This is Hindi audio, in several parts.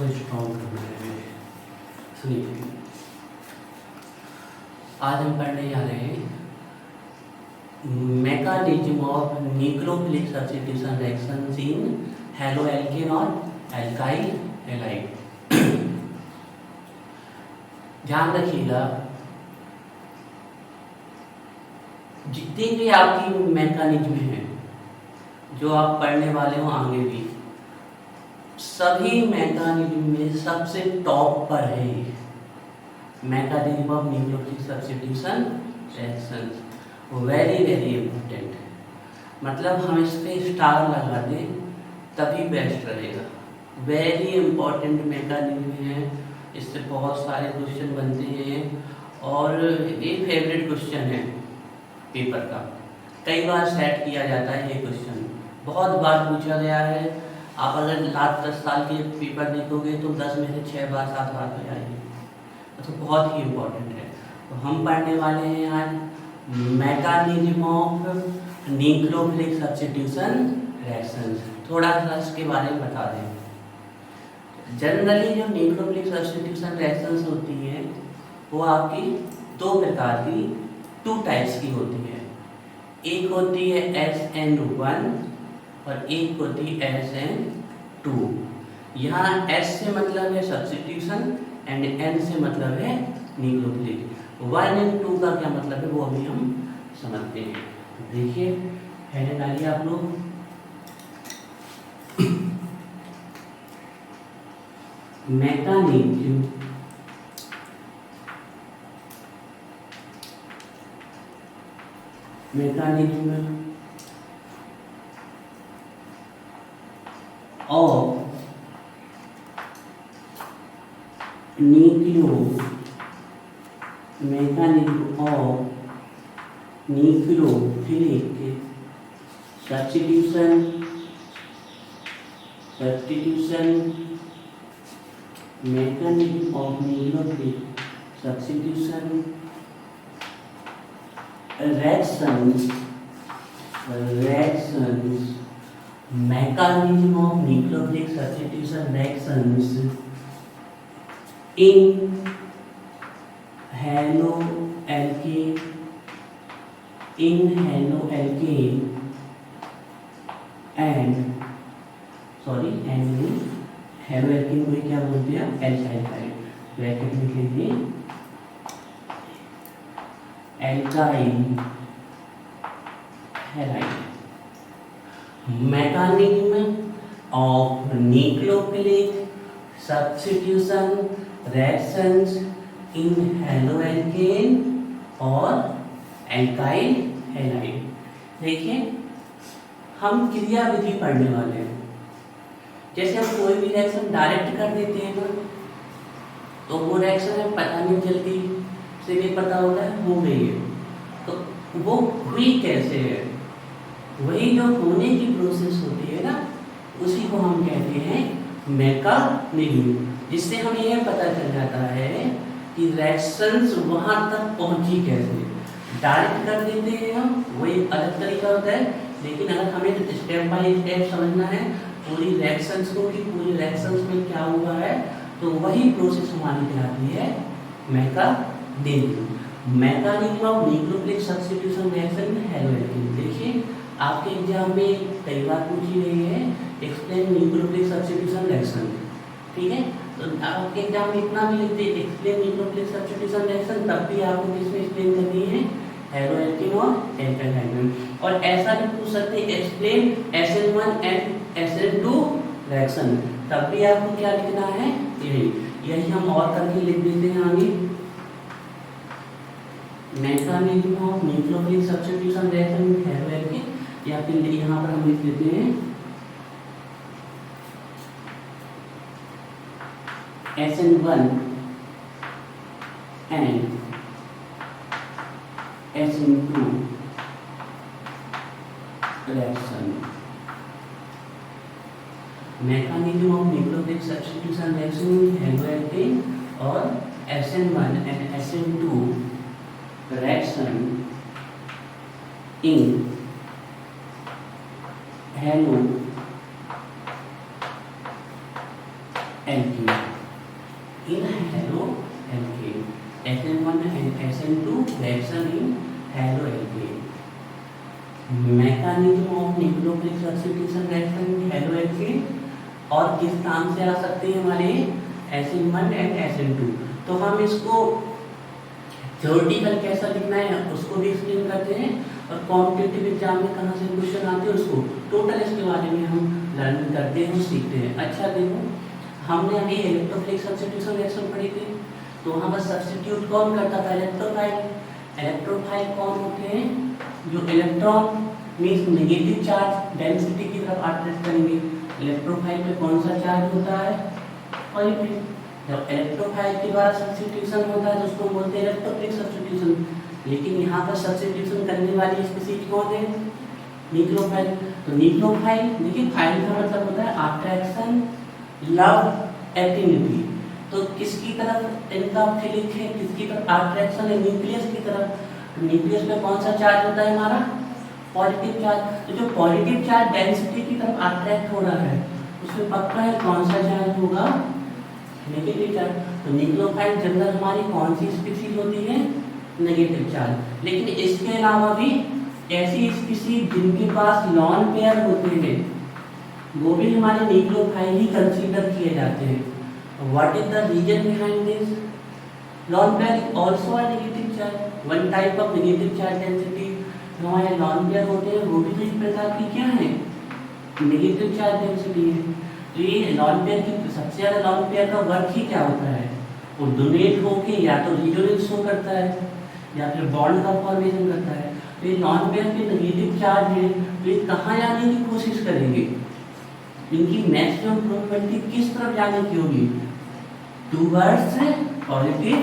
को स्ट्रॉन्ग करना है। सुनिए, आज हम पढ़ने जा रहे हैं mechanism of nucleophilic substitution reactions in haloalkane और एल्काइल हैलाइड। ध्यान रखिएगा, जितने भी आपकी मैकेनिज्म हैं जो आप पढ़ने वाले हो आगे भी, सभी मैकेनिज्म में सबसे टॉप पर है mechanism of nucleophilic substitution reactions. Very very important है, मतलब हम इस पे स्टार लगा दें तभी बेस्ट रहेगा। वेरी इंपॉर्टेंट मैकेनिज्म है, इससे बहुत सारे क्वेश्चन बनते हैं और ये फेवरेट क्वेश्चन है पेपर का। कई बार सेट किया जाता है ये क्वेश्चन, बहुत बार पूछा गया है। आप अगर लास्ट 10 साल के पेपर देखोगे तो 10 में से 6 बार 7 बार तो आएगी, तो बहुत ही इम्पोर्टेंट है। तो हम पढ़ने वाले हैं आज mechanism of nucleophilic substitution reactions. थोड़ा सा इसके बारे में बता दें। जनरली जो न्यूक्लियोफिलिक सब्स्टिट्यूशन रिएक्शंस होती हैं वो आपकी दो प्रकार की, 2 टाइप्स की होती है। एक होती है SN1 और एक होती है SN2। यहाँ S से मतलब है सब्स्टिट्यूशन एंड N से मतलब है न्यूक्लियोफिलिक। 1 और 2 का क्या मतलब है वो अभी हम समझते हैं। देखिए हेडिंग डालिए आप लोग। Mechanism of nucleophilic substitution mechanism of nucleophilic substitution reactions mechanism of nucleophilic substitution reactions in haloalkane and haloalkane को क्या बोलते हैं? एल्काइल। ब्रैकेट में लिख लीजिए alkyl halide. Mechanism of nucleophilic substitution reactions in haloalkane और एल्काइल हैलाइड। देखिए, हम क्रिया विधि पढ़ने वाले हैं। जैसे हम कोई भी रिएक्शन डायरेक्ट कर देते हैं ना, तो वो रिएक्शन हमें पता नहीं चलती, से भी पता होता है हो गई है। तो वो हुई कैसे है? वही जो होने की प्रोसेस होती है ना, उसी को हम कहते हैं मैकेनिज्म, जिससे हमें यह पता चल जाता है कि रिएक्शंस वहां तक पहुंची कैसे। डायरेक्ट कर देते हैं हम, वही अलग तरीका होता है, लेकिन अगर हमें स्टेप बाय स्टेप समझना है पूरी रिएक्शंस को कि पूरी रिएक्शंस में क्या हुआ है, तो वही प्रोसेस हमारी कहलाती है mechanism of nucleophilic substitution reaction में हैलोएल्केन। देखिए, आपके एग्जाम में कई बार पूछी गई है एक्सप्लेन न्यूक्लियोफिलिक सब्स्टिट्यूशन रिएक्शन, ठीक है। तो आपके एग्जाम में इतना भी लिखते हैं एक्सप्लेन न्यूक्लियोफिलिक सब्स्टिट्यूशन रिएक्शन, तब भी आपको किसमें एक्सप्लेन करनी है? हैलोएल्केन और एल्काइल हैलाइड। और ऐसा भी पूछ सकते हैं explain SN1 and SN2 reaction, तब भी आपको क्या लिखना है? यही हम और करके लिख देते हैं आगे। Mechanism of nucleophilic substitution reaction में हैलोएल्केन, या फिर यहाँ पर हम लिख देते हैं SN1 and SN2 reaction. Mechanism of nucleophilic substitution reaction में हैलोएल्केन और SN1 and SN2 reaction in haloalkane। SN2 reaction in haloalkane. Mechanism of nucleophilic substitution reaction in haloalkane और किस नाम से आ सकते हैं हमारे SN1 एंड SN2। तो हम इसको थ्योरेटिकल कैसा लिखना है उसको भी एक्सप्लेन करते हैं और कॉम्पिटिटिव एग्जाम में कहाँ से क्वेश्चन आते हैं उसको टोटल इसके बारे में हम लर्निंग करते हैं, सीखते हैं। अच्छा देखो, हमने अभी इलेक्ट्रोफिलिक सब्स्टिट्यूशन रिएक्शन पढ़ी थी, तो वहाँ पर सब्स्टिट्यूट कौन करता था? इलेक्ट्रोफाइल। इलेक्ट्रोफाइल कौन होते हैं? जो electron means negative charge density की तरफ अट्रैक्ट करेंगे। इलेक्ट्रोफाइल पे कौन सा चार्ज होता है? पॉजिटिव। जब इलेक्ट्रोफाइल के द्वारा सब्स्टिट्यूशन होता है तो उसको बोलते हैं इलेक्ट्रोफिलिक सब्स्टिट्यूशन। लेकिन यहाँ पर सब्स्टिट्यूशन करने वाली स्पीशीज कौन है? न्यूक्लियोफाइल। तो न्यूक्लियोफाइल, देखिए फाइल का मतलब होता है अट्रैक्शन, लव, एफिनिटी। तो किसकी तरफ इनका फिलिक है? किसकी तरफ अट्रैक्शन है? न्यूक्लियस की तरफ। न्यूक्लियस पे कौन सा चार्ज होता है हमारा? Positive charge. तो जो पॉजिटिव चार्ज डेंसिटी की तरफ अट्रैक्ट हो रहा है उसमें पक्का है कौन सा चार्ज होगा? Negative charge. तो न्यूक्लियोफाइल जनरल हमारी कौन सी स्पीशीज होती है? Negative charge. लेकिन इसके अलावा भी ऐसी स्पीशीज जिनके पास लॉन पेयर होते हैं वो भी हमारे न्यूक्लियोफाइल ही कंसीडर किए जाते हैं। What is the reason behind this? Lone pair is also a negative charge, one type of negative charge density. जो हमारे लॉन पेयर होते हैं वो भी एक प्रकार की क्या है? नेगेटिव चार्ज डेंसिटी है। तो ये लॉन पेयर की सबसे ज्यादा लॉन पेयर का वर्क ही क्या होता है? वो डोनेट होके या तो रिजोनेंस शो करता है या फिर बॉन्ड का फॉर्मेशन करता है। तो ये नॉन पेयर के नेगेटिव चार्ज है, तो ये कहाँ जाने की कोशिश करेंगे? इनकी मैक्सिमम प्रोबेबिलिटी किस तरफ जाने की होगी? Towards positive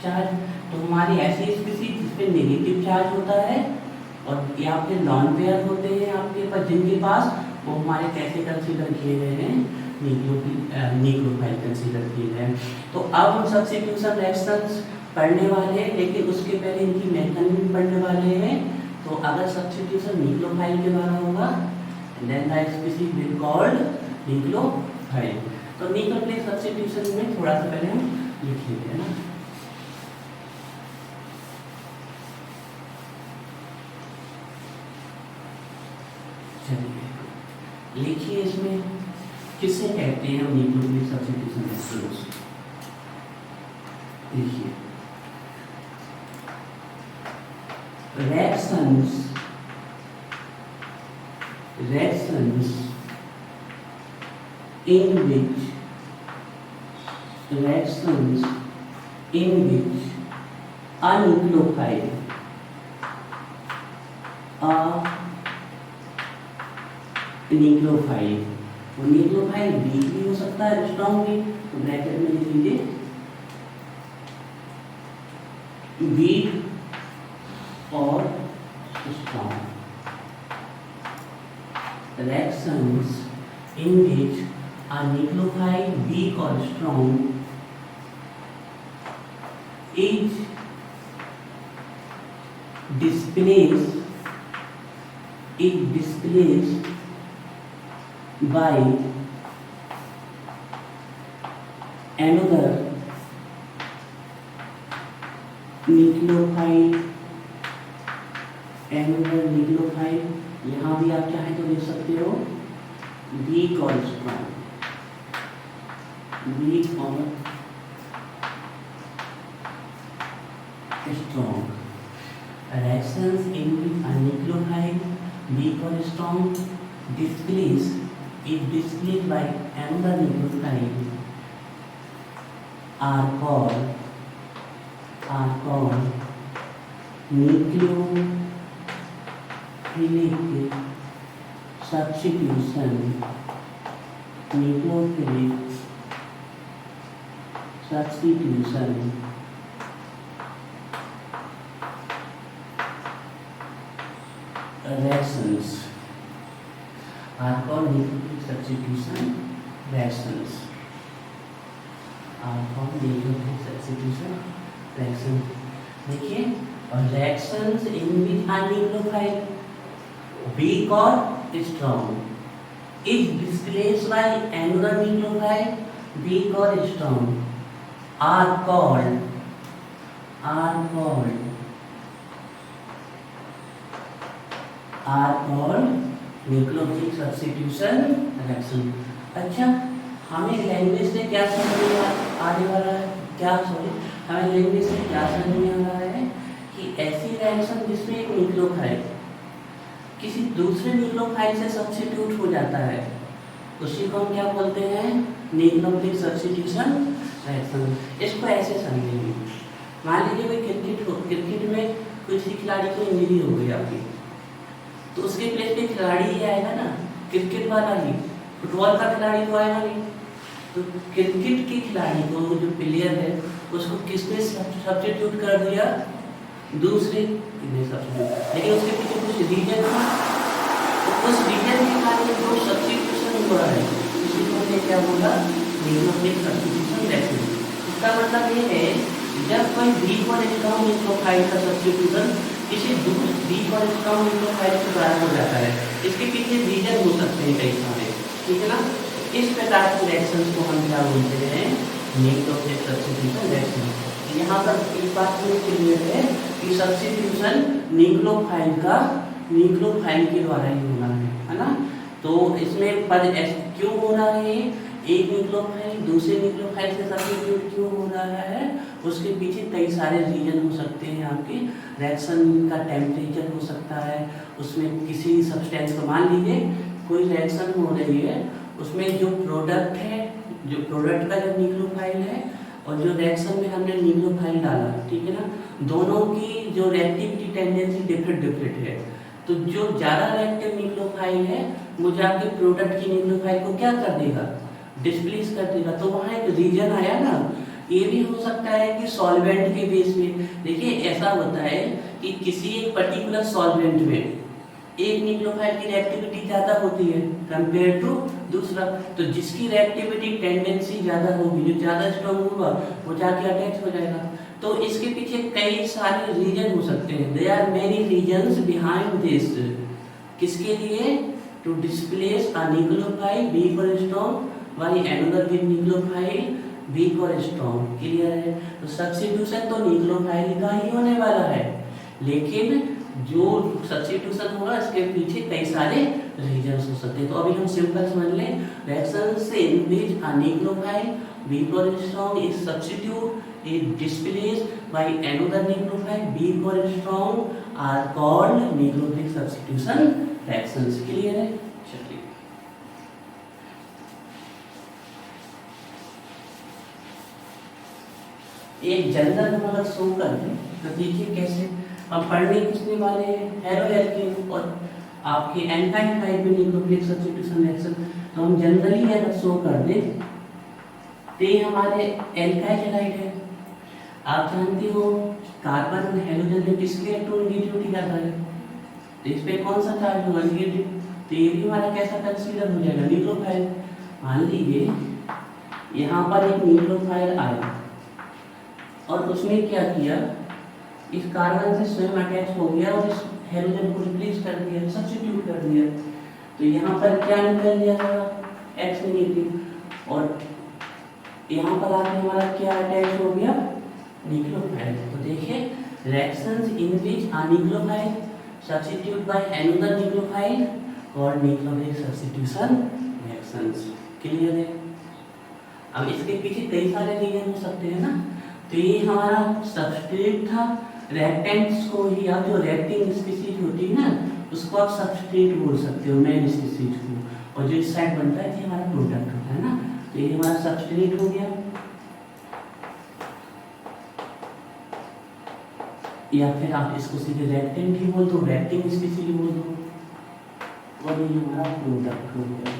charge. तो हमारी ऐसी स्पीशीज जिसपे नेगेटिव चार्ज होता है और या फिर लॉन पेयर होते हैं आपके पास जिनके पास, वो हमारे कैसे कंसीडर किए गए हैं? न्यूक्लियोफाइल कंसीडर किए गए हैं। तो अब हम सब्स्टिट्यूशन रिएक्शंस पढ़ने वाले हैं, लेकिन उसके पहले इनकी मैकेनिज्म पढ़ने वाले हैं। तो अगर सब्स्टिट्यूशन न्यूक्लियोफाइल के द्वारा होगा then the species will called nucleophile. तो न्यूक्लियोफिलिक सब्स्टिट्यूशन में थोड़ा सा पहले हम लिख लेते हैं ना। चलिए लिखिए, इसमें किसे कहते हैं न्यूक्लियोफिलिक सब्स्टिट्यूशन रिएक्शंस? लिखिए, reactions in which a nucleophile वो न्यूक्लियोफाइल वीक भी हो सकता है, स्ट्रॉन्ग भी। तो ब्रैकेट में लिख लीजिए वीक और strong reactions in which a nucleophile weak or strong is displaced by another nucleophile. यहाँ भी आप चाहें तो लिख सकते हो वीक और strong. Reactions in which a nucleophile weak or strong is displaced by another nucleophile are called nucleophilic substitution reactions are called nucleophilic substitution reactions. देखिए, और reactions in which a nucleophile weak or strong is displaced by another nucleophile weak or strong are called are called nucleophilic substitution reaction. अच्छा, हमें लैंग्वेज से क्या समझ में आने वाला है, हमें लैंग्वेज से क्या समझ में आ रहा है कि ऐसी रिएक्शन जिसमें एक न्यूक्लियोफाइल किसी दूसरे न्यूक्लियोफाइल से सब्स्टिट्यूट हो जाता है, उसी को हम क्या बोलते हैं, न्यूक्लियोफिलिक सब्स्टिट्यूशन रिएक्शन। इसको ऐसे समझेंगे, मान लीजिए कोई क्रिकेट में किसी खिलाड़ी को इंजरी हो गई आपकी, तो उसके प्लेस पे खिलाड़ी ही आएगा ना, क्रिकेट वाला ही, फुटबॉल का खिलाड़ी तो आएगा नहीं। तो क्रिकेट के खिलाड़ी को, जो प्लेयर है, उसको किसने सब्स्टिट्यूट कर दिया, दूसरे ने सब्स्टिट्यूट, लेकिन उसके पीछे कुछ रीजन था, तो उस रीजन के कारण जो सब्स्टिट्यूशन हुआ है उसी को हमने क्या बोला, न्यूक्लियोफिलिक सब्स्टिट्यूशन रिएक्शन। इसका मतलब ये है जब कोई वीक और स्ट्रॉन्ग न्यूक्लियोफाइल का सब्स्टिट्यूशन किसी दूसरे वीक और स्ट्रॉन्ग न्यूक्लियोफाइल के द्वारा हो जाता है, इसके पीछे रीजन हो सकते हैं कई सारे, ठीक है ना। इस प्रकार के रिएक्शंस को हम क्या बोलते हैं, न्यूक्लियोफिलिक सब्स्टिट्यूशन रिएक्शन। यहाँ पर एक बात हमें क्लियर है कि सब्स्टिट्यूशन न्यूक्लियोफाइल के द्वारा ही होना है ना। तो इसमें पर क्यों हो रहा है, एक न्यूक्लियोफाइल दूसरे न्यूक्लियोफाइल से सब्स्टिट्यूट क्यों हो रहा है, उसके पीछे कई सारे रीजन हो सकते हैं। आपके रिएक्शन का टेम्परेचर हो सकता है, उसमें किसी सब्सटेंस को, मान लीजिए कोई रिएक्शन हो रही है, उसमें जो प्रोडक्ट है, जो प्रोडक्ट का जो न्यूक्लियोफाइल है और जो रिएक्शन में हमने न्यूक्लियोफाइल डाला, ठीक है ना, दोनों की जो रिएक्टिविटी टेंडेंसी डिफरेंट है। तो जो ज़्यादा रिएक्टिव न्यूक्लियोफाइल है वो जाके प्रोडक्ट की न्यूक्लियोफाइल को क्या कर देगा, डिस्प्लेस कर देगा। तो वहाँ एक रीजन आया ना। ये भी हो सकता है कि सॉल्वेंट के बेस पे, देखिए ऐसा होता है कि किसी एक पर्टिकुलर सॉल्वेंट में एक न्यूक्लियोफाइल की रिएक्टिविटी ज़्यादा होती है कंपेयर टू दूसरा, तो जिसकी रिएक्टिविटी टेंडेंसी ज़्यादा होगी, जो ज़्यादा स्ट्रॉन्ग होगा, वो जाके अटैच हो जाएगा। तो इसके पीछे कई सारे रीजन हो सकते हैं, there are many reasons behind this. किसके लिए, to displace a nucleophile weak और strong by another nucleophile weak और स्ट्रॉन्ग। क्लियर है। तो सब्स्टिट्यूशन तो न्यूक्लियोफाइल का ही होने वाला है, लेकिन जो सब्स्टिट्यूशन होगा इसके पीछे कई सारे रीजंस हो सकते हैं। तो अभी हम सिंपल समझ लें, reactions in which a nucleophile weak और strong is substitute is displaced by another nucleophile weak और strong are called nucleophilic substitution reactions. Clear है। चलिए एक जनरल हम अगर शो कर दें तो देखिए कैसे हम पढ़ने किसने वाले हैं, हेलोएल्केन और आपके एल्काइल टाइप में न्यूक्लियोफिलिक सब्स्टिट्यूशन रिएक्शन। तो हम जनरली अगर शो कर दें तो ये हमारे एल्काइल हैलाइड है। आप जानते हो कार्बन हेलोजन में किसके इलेक्ट्रोनेगेटिविटी ज्यादा है, तो इस पे कौन सा चार्ज होगा, नेगेटिव। तो ये भी हमारा कैसा कंसीडर हो जाएगा, न्यूक्लियोफाइल। मान लीजिए यहाँ पर एक न्यूक्लियोफाइल आया और उसने क्या किया, इस कार्बन से स्वयं अटैच हो गया और इस हेलोजन को रिप्लेस कर दिया, सब्स्टिट्यूट कर दिया। तो यहाँ पर क्या निकल जाएगा, X नेगेटिव, और यहाँ पर आके हमारा क्या अटैच हो गया, न्यूक्लियोफाइल। तो देखिए reactions in which a nucleophile substitute bye another nucleophile called nucleophilic substitution reactions. Clear है। अब इसके पीछे कई सारे रीजन हो सकते हैं ना। तो ये हमारा सबस्ट्रेट था, रिएक्टेंट्स को ही, आप जो रिएक्टिंग स्पीशीज होती है ना उसको आप सबस्ट्रेट बोल सकते हो, मेन स्पीशीज को, और जो इस साइड बनता है ये हमारा प्रोडक्ट होता है ना। तो ये हमारा सबस्ट्रेट हो गया, या फिर आप इसको सीधे रिएक्टेंट ही बोल दो, रिएक्टिंग स्पीशीज बोल दो, और ये हमारा प्रोडक्ट हो गया।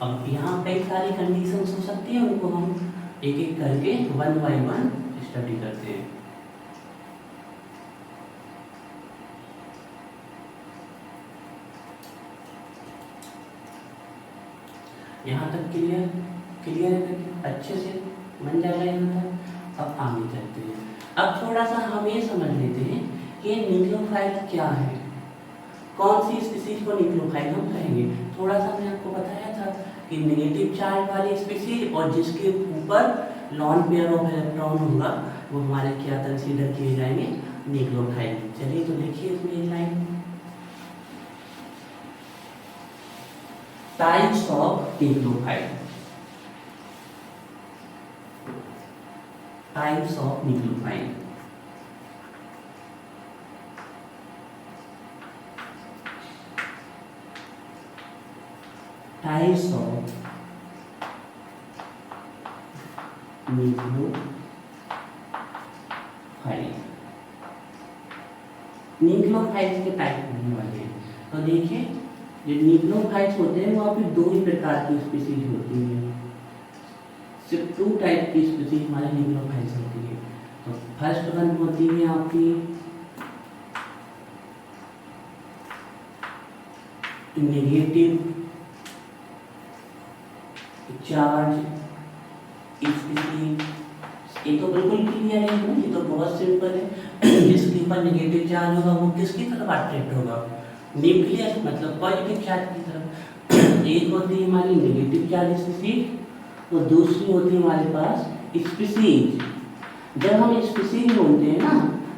अब यहाँ कई सारी कंडीशंस हो सकती है, उनको हम एक एक करके वन बाय वन स्टडी करते हैं। यहाँ तक क्लियर है, अच्छे से बन जाएगा यहाँ तक। अब आगे चलते हैं। अब थोड़ा सा हम ये समझ लेते हैं कि न्यूक्लियोफाइल क्या है, कौन सी स्पीशीज को न्यूक्लियोफाइल हम कहेंगे। थोड़ा सा मैंने आपको बताया था कि नेगेटिव चार्ज वाली स्पीशीज और जिसके ऊपर लॉन पेयर ऑफ इलेक्ट्रॉन होगा वो हमारे क्या कंसीडर किए जाएंगे, न्यूक्लियोफाइल। चलिए तो देखिए इसमें एक line, types of nucleophile, types of nucleophile. Types of nucleophile. Nucleophiles के टाइप होने वाले हैं। तो देखिए जो न्यूक्लियोफाइल्स होते हैं वहाँ पे दो ही प्रकार की स्पीशीज होती हैं, सिर्फ 2 टाइप की स्पीशीज हमारे न्यूक्लियोफाइल्स होती है। तो फर्स्ट वन होती है आपकी नेगेटिव चार्ज स्पीशीज। ये तो बिल्कुल क्लियर है ना, ये तो बहुत सिंपल है। जिसके ऊपर नेगेटिव चार्ज होगा वो किसकी तरफ अट्रैक्ट होगा, न्यूक्लियस मतलब पॉजिटिव चार्ज की तरफ। एक होती है हमारी नेगेटिव चार्ज स्पीशीज और दूसरी होती है हमारे पास स्पीशीज। जब हम स्पीशीज बोलते हैं ना,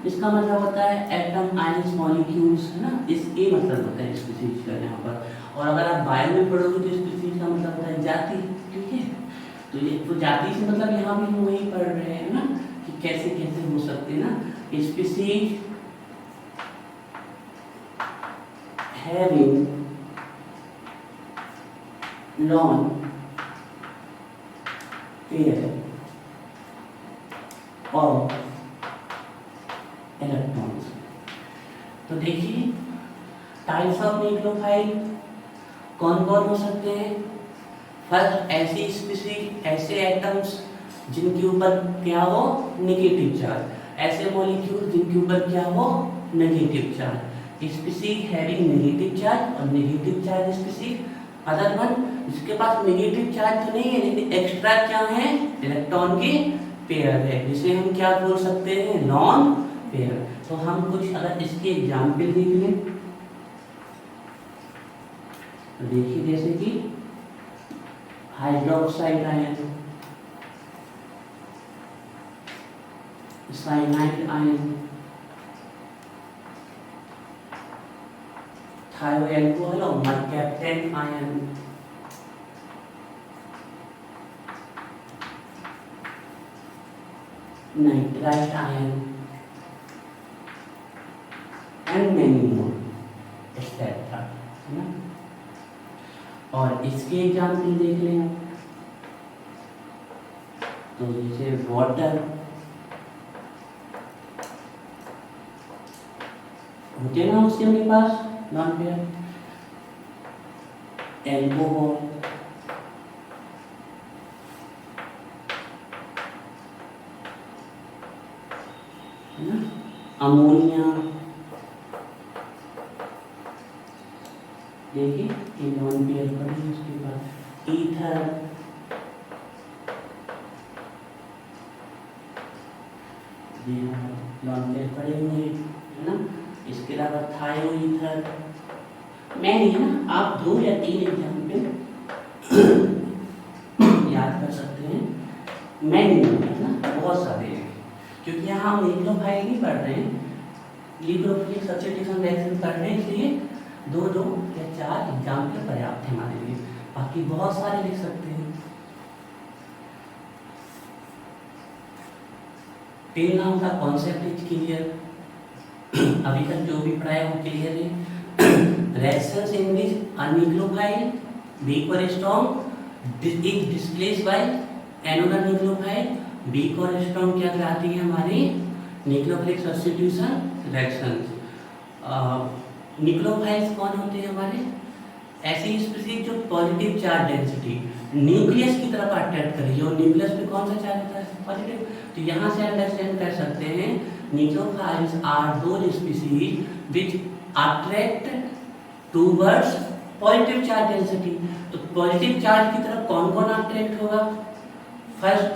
इसका मतलब होता है एटम, आयंस, मॉलिक्यूल्स, है ना, इसके मतलब होता है स्पीशीज का यहाँ पर। और अगर आप बायो में पढ़ोगे तो स्पीशीज का मतलब होता है जाति, ठीक है। तो ये तो जाति से मतलब यहाँ भी हम वही पढ़ रहे हैं ना कि कैसे कैसे हो सकते हैं ना species having lone pair of electrons. तो देखिए टाइप्स ऑफ न्यूक्लियोफाइल कौन कौन हो सकते हैं। फर्स्ट ऐसी स्पीशीज, ऐसे एटम्स जिनके ऊपर क्या हो नेगेटिव चार्ज, ऐसे मॉलिक्यूल जिनके ऊपर क्या हो negative charge. Species having negative charge और negative charge species. Other one जिसके पास नेगेटिव चार्ज तो नहीं है लेकिन एक्स्ट्रा क्या है, इलेक्ट्रॉन के पेयर है, जिसे हम क्या बोल सकते हैं, लॉन पेयर। तो हम कुछ अगर इसके एग्जाम्पल देख लें तो देखिए जैसे कि hydroxide ion, cyanide ion, thioalcohol और mercaptan ion, nitrite ion and many more etcetera, है ना। और इसके एग्जाम्पल देख लें आप तो जैसे वाटर होते ना उसके अपने पास नॉन पेयर, एल्कोहल, है ना, अमोनिया, देखिए ये नॉन पेयर पड़ी, उसके बाद ईथर, नॉन पेयर पड़े हुए, है ना। इसके अलावा थायो ईथर, मैं नहीं है ना, आप 2 या 3 एग्जाम्पल याद कर सकते हैं, मैं नहीं है ना, बहुत सारे हैं। क्योंकि यहाँ हम न्यूक्लियोफाइल नहीं पढ़ रहे हैं, न्यूक्लियोफिलिक सब्स्टिट्यूशन रिएक्शन कर रहे हैं, इसलिए 2 या 4 एग्जाम्पल पर्याप्त है हमारे लिए, बाकी बहुत सारे लिख सकते हैं। टिल नाउ का कॉन्सेप्ट इज क्लियर, अभी तक जो भी पढ़ाया वो क्लियर है। Reactions in this nucleophile weak or strong is displaced by another nucleophile। weak और strong क्या कहलाती है हमारी न्यूक्लियोफिलिक सब्स्टिट्यूशन रिएक्शंस। न्यूक्लियोफाइल्स कौन होते हैं हमारे, ऐसी स्पीशीज जो पॉजिटिव चार्ज डेंसिटी न्यूक्लियस की तरफ अट्रैक्ट करेगी, और न्यूक्लियस पे कौन सा चार्ज होता है, पॉजिटिव। तो यहाँ से अंडरस्टैंड कर सकते हैं nucleophiles are those species which attract towards positive charge density. तो पॉजिटिव चार्ज की तरफ कौन कौन अट्रैक्ट होगा, first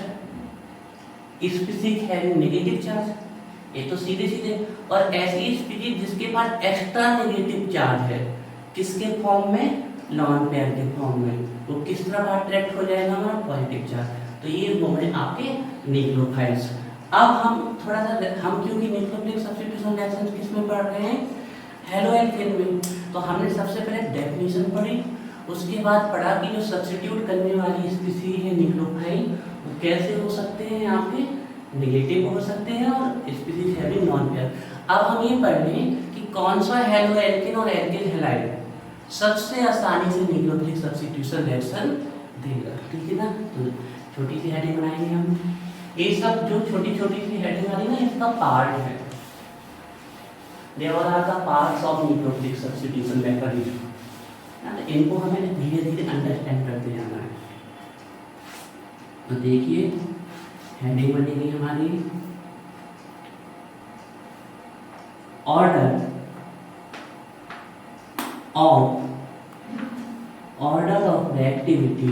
species having negative charge, ये तो सीधे सीधे, और ऐसी स्पीशीज जिसके पास एक्स्ट्रा नेगेटिव चार्ज है, किसके फॉर्म में, लॉन पेयर के फॉर्म में, वो किस तरफ अट्रैक्ट हो जाएगा हमारा पॉजिटिव चार्ज। तो ये हो गए आपके न्यूक्लियोफाइल्स। अब हम थोड़ा सा हम क्योंकि न्यूक्लियोफिलिक सब्स्टिट्यूशन रिएक्शन किस में पढ़ रहे हैं, हेलोएल्केन में, तो हमने सबसे पहले डेफिनेशन पढ़ी, उसके बाद पढ़ा कि जो सब्स्टिट्यूट करने वाली स्पीशीज है न्यूक्लियोफाइल वो कैसे हो सकते हैं, आपके नेगेटिव हो सकते हैं और स्पीशीज हैविंग नॉन पेयर। अब हम ये पढ़ लें कि कौन सा हेलोएल्केन और एल्केन हैलाइड सबसे आसानी से न्यूक्लियोफिलिक सब्स्टिट्यूशन रिएक्शन देगा, ठीक है ना। तो छोटी सी हेडिंग बनाएंगे हम, ये सब जो छोटी छोटी सी हेडिंग वाली ना इसका पार्ट है, they are the parts of nucleophilic substitution method. इनको हमें धीरे धीरे अंडरस्टैंड करते जाना है। तो देखिए हेडिंग बनेगी हमारी order of reactivity,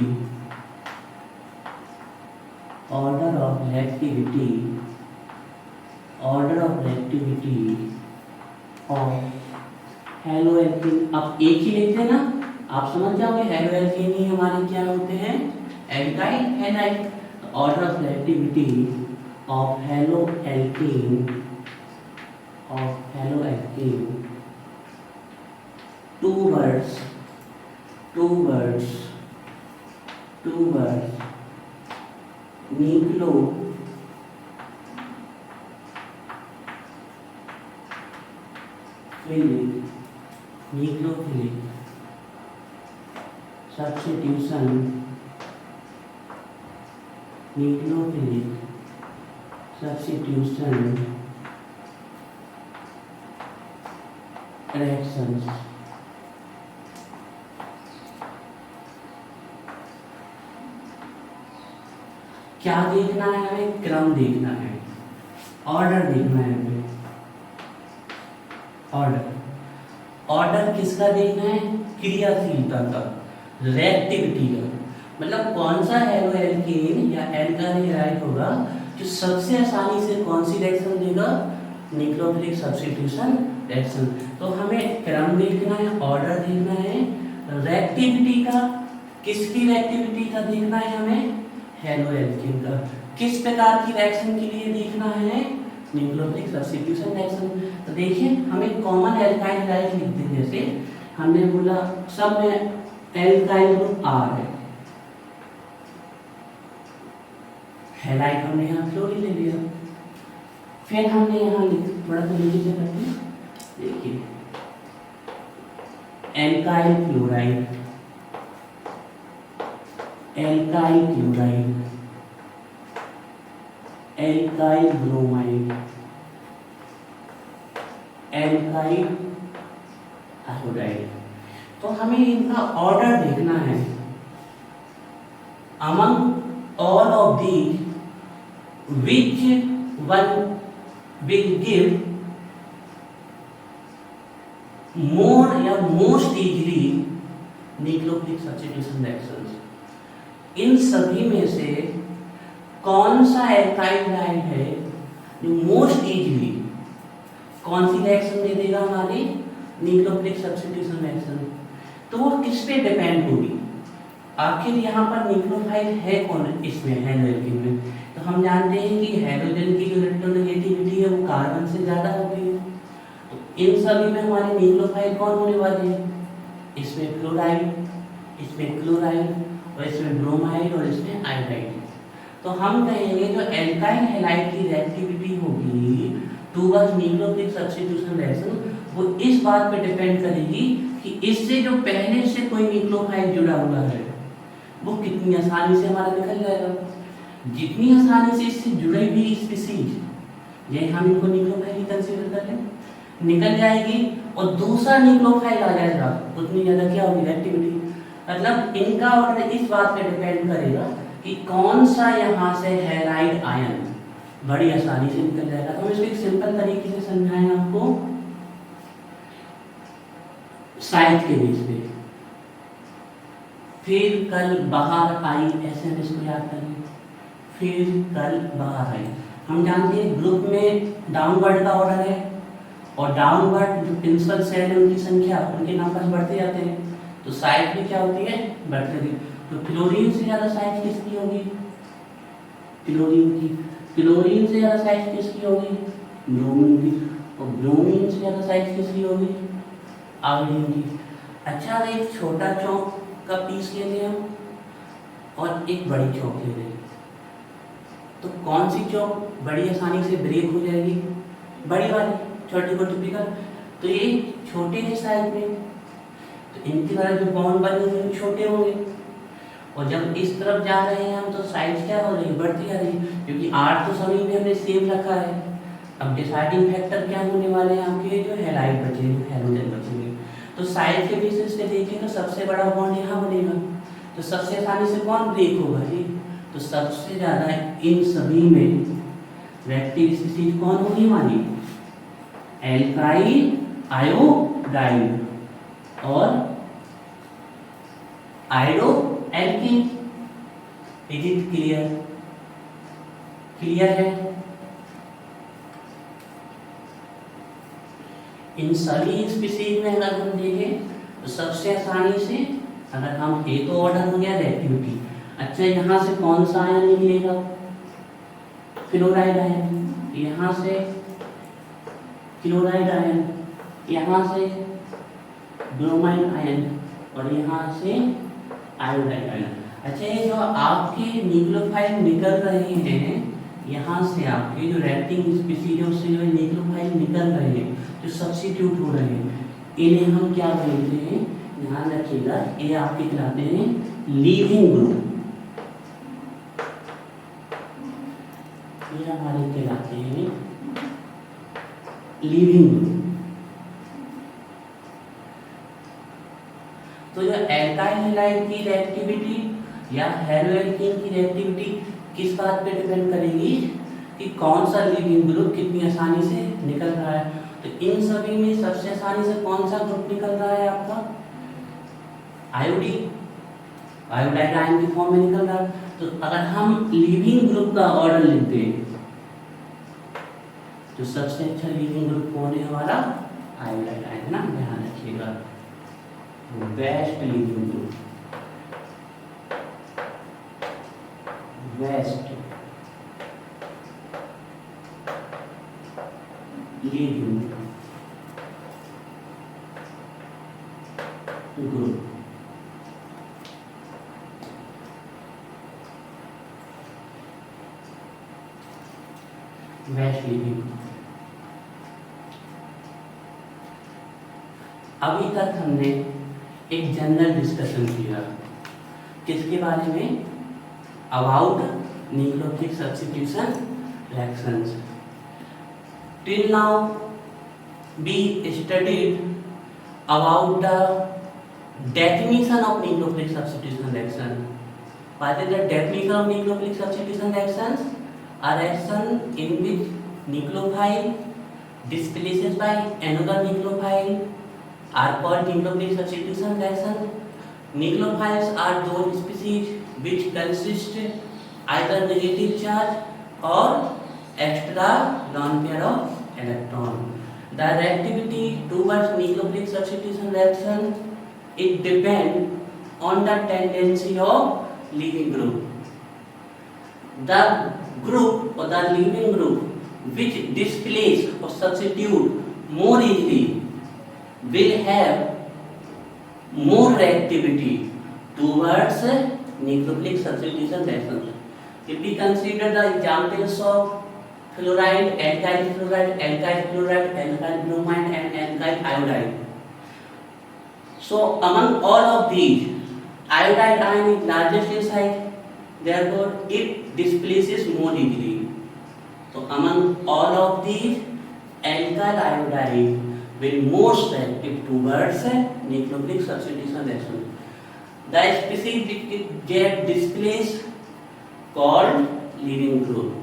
order of reactivity of haloalkane. अब एक ही लिखते हैं ना, आप समझ जाओगे हेलोएल्केन ही हमारे क्या होते हैं, alkyl halide. Order of reactivity of haloalkane towards nucleophilic substitution reactions. क्या देखना है हमें, क्रम देखना है, ऑर्डर देखना है हमें। ऑर्डर किसका देखना है, क्रियाशीलता का, रिएक्टिविटी का, मतलब कौन सा हेलोएल्केन या एल्काइल हैलाइड होगा जो सबसे आसानी से कौन सी रिएक्शन देगा, न्यूक्लियोफिलिक सब्स्टिट्यूशन रिएक्शन। तो हमें क्रम देखना है, ऑर्डर देखना है, रिएक्टिविटी का, किसकी रिएक्टिविटी का देखना है हमें, हेलोएल्केन का। किस प्रकार की रिएक्शन के लिए देखना है, न्यूक्लियोफिलिक सब्स्टिट्यूशन रिएक्शन। तो देखिए हमें कॉमन एल्काइल हैलाइड लिखते हैं, जैसे हमने बोला सब में एल्काइल ग्रुप आर है, हैलाइड हमने यहाँ फ्लोरीन ले लिया, फिर हमने यहाँ थोड़ा सा नीचे से करते हैं, देखिए alkyl chloride, alkyl chloride, alkyl bromide, alkyl iodide. तो हमें इनका ऑर्डर देखना है, among all of these which one will give more या most easily nucleophilic substitution reactions. इन सभी में से कौन सा एल्काइल हैलाइड है जो मोस्ट इजीली कौन सी रिएक्शन दे देगा हमारी न्यूक्लियोफिलिक सब्स्टिट्यूशन रिएक्शन। तो वो किस पे डिपेंड होगी, आखिर यहाँ पर न्यूक्लियोफाइल है कौन इसमें, हेलोएल्केन में। तो हम जानते हैं कि हाइड्रोजन की जो इलेक्ट्रोनेगेटिविटी है वो कार्बन से ज़्यादा होती है। तो इन सभी में हमारे न्यूक्लियोफाइल कौन होने वाले हैं, इसमें फ्लोराइड, इसमें क्लोराइड और इसमें ब्रोमाइड और इसमें आयोडाइड। तो हम कहेंगे जो एल्काइल हैलाइड की रिएक्टिविटी होगी टूवर्ड्स न्यूक्लियोफिलिक सब्स्टिट्यूशन रिएक्शन, वो इस बात पे डिपेंड करेगी कि इससे जो पहले से कोई न्यूक्लियोफाइल जुड़ा हुआ है वो कितनी आसानी से हमारा निकल जाएगा। जितनी आसानी से इससे जुड़ी हुई स्पीशीज, ये हम इनको न्यूक्लियोफाइल कंसीडर कर लें, निकल जाएगी और दूसरा न्यूक्लियोफाइल आ जाएगा, उतनी ज़्यादा क्या होगी रिएक्टिविटी। मतलब इनका ऑर्डर इस बात पे डिपेंड करेगा कि कौन सा यहाँ से हैलाइड आयन बड़ी आसानी से निकल जाएगा। तो हम इसको एक सिंपल तरीके से समझाएं आपको, साइज के बीच में, फिर कल बाहर आई, ऐसे हम इसको याद करें, फिर कल बाहर आई। हम जानते हैं ग्रुप में डाउनवर्ड का ऑर्डर है और डाउनवर्ड जो प्रिंसिपल सेल है उनकी संख्या, उनके नंबर बढ़ते जाते हैं, तो साइज भी क्या होती है, बढ़ती रहती है। तो क्लोरीन से ज़्यादा साइज किसकी होगी? क्लोरीन की। क्लोरीन से ज़्यादा साइज किसकी होगी? ब्रोमीन की। और ब्रोमीन से ज़्यादा साइज किसकी होगी? आयोडीन की। अच्छा, एक छोटा चौक का पीस ले लें हम और एक बड़ी चौक ले लें, तो कौन सी चौक बड़ी आसानी से ब्रेक हो जाएगी? बड़ी वाली। छोटी को टिपिकल। तो ये छोटे के साइज में, तो इनके द्वारा जो बॉन्ड बने हुए हैं छोटे होंगे, और जब इस तरफ जा रहे हैं हम तो साइज क्या हो रही है? बढ़ती जा रही है, क्योंकि R तो सभी में हमने सेम रखा है। अब डिसाइडिंग फैक्टर क्या होने वाले हैं आपके? जो हैलाइड बचेंगे, हैलोजन बचेंगे। तो साइज के बेसिस पे देखें तो सबसे बड़ा बॉन्ड यहाँ बनेगा, तो सबसे आसानी से कौन ब्रेक होगा जी? तो सबसे ज्यादा इन सभी में रिएक्टिव स्पीशीज कौन होगी हमारी? एल्काइल आयोडाइन और iodo alkene. Is it clear? Clear है? इन सभी स्पीशीज में अगर हम देखें तो सबसे आसानी से, अगर हम एक ऑर्डर हो गया रिएक्टिविटी। अच्छा, यहाँ से कौन सा आयन निकलेगा? Chloride ion. यहाँ से क्लोराइड आयन, यहाँ से ब्रोमाइड आयन और यहाँ से आयोडाइड आयन। अच्छा, ये जो आपके न्यूक्लियोफाइल निकल रहे हैं यहाँ से, आपके जो रिएक्टिंग स्पीशीज है उससे जो न्यूक्लियोफाइल निकल रहे हैं, जो सब्स्टिट्यूट हो रहे हैं, इन्हें हम क्या बोलते हैं? ध्यान रखिएगा, ये आपके कहलाते हैं लीविंग ग्रुप। ये हमारे कहलाते हैं लीविंग ग्रुप। तो जो एल्काइल हैलाइड की रिएक्टिविटी या हेलोएल्कीन की रिएक्टिविटी किस बात पे डिपेंड करेगी कि कौन सा लीविंग ग्रुप कितनी आसानी से निकल रहा है। तो इन सभी में सबसे आसानी से कौन सा ग्रुप निकल रहा है आपका? आयोडीन, आयोडाइड आयन की फॉर्म में निकल रहा है। तो अगर हम लीविंग ग्रुप का ऑर्डर लिखते हैं तो सबसे अच्छा लीविंग ग्रुप कौन है हमारा? आयोडाइड आयन ना, ध्यान रखिएगा। Best leaving group, best leaving group. Best leaving. अभी तक हमने एक जनरल डिस्कशन किया किसके बारे में? About nucleophilic substitution reactions. Till now we studied about the definition of nucleophilic substitution reaction. What is the definition of nucleophilic substitution reactions? A reaction in which nucleophile displaces by another nucleophile are called nucleophilic substitution reaction. Nucleophiles are those species which consist either negative charge or extra lone pair of electron. The reactivity towards nucleophilic substitution reaction, it depends on the tendency of leaving group. The group or the leaving group which displace or substitute more easily will have more reactivity towards nucleophilic substitution reactions. If we consider the examples of fluoride, alkyl fluoride, alkyl chloride, alkyl bromide and alkyl iodide. So among all of these, iodide ion is largest in size, therefore it displaces more easily. So among all of these, alkyl iodide will most reactive towards nucleophilic substitution reaction. The species which get displaced called leaving group.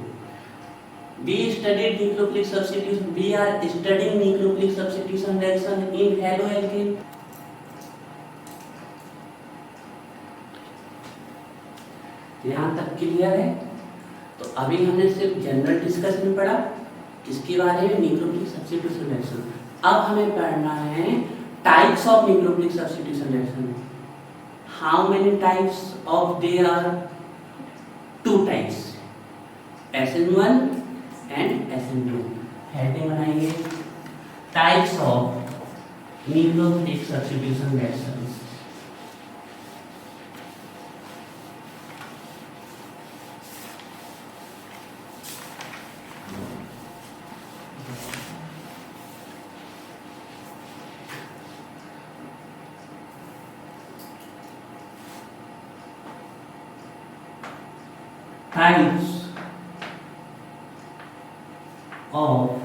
We studied nucleophilic substitution. We are studying nucleophilic substitution reaction in haloalkane. यहाँ तक क्लियर है? तो अभी हमने सिर्फ जनरल डिस्कशन पढ़ा किसके बारे में? Nucleophilic substitution reaction. अब हमें पढ़ना है types of nucleophilic substitution reaction. how many types of there are? Two types, SN1 and SN2. Heading बनाइए, types of nucleophilic substitution reactions. Types of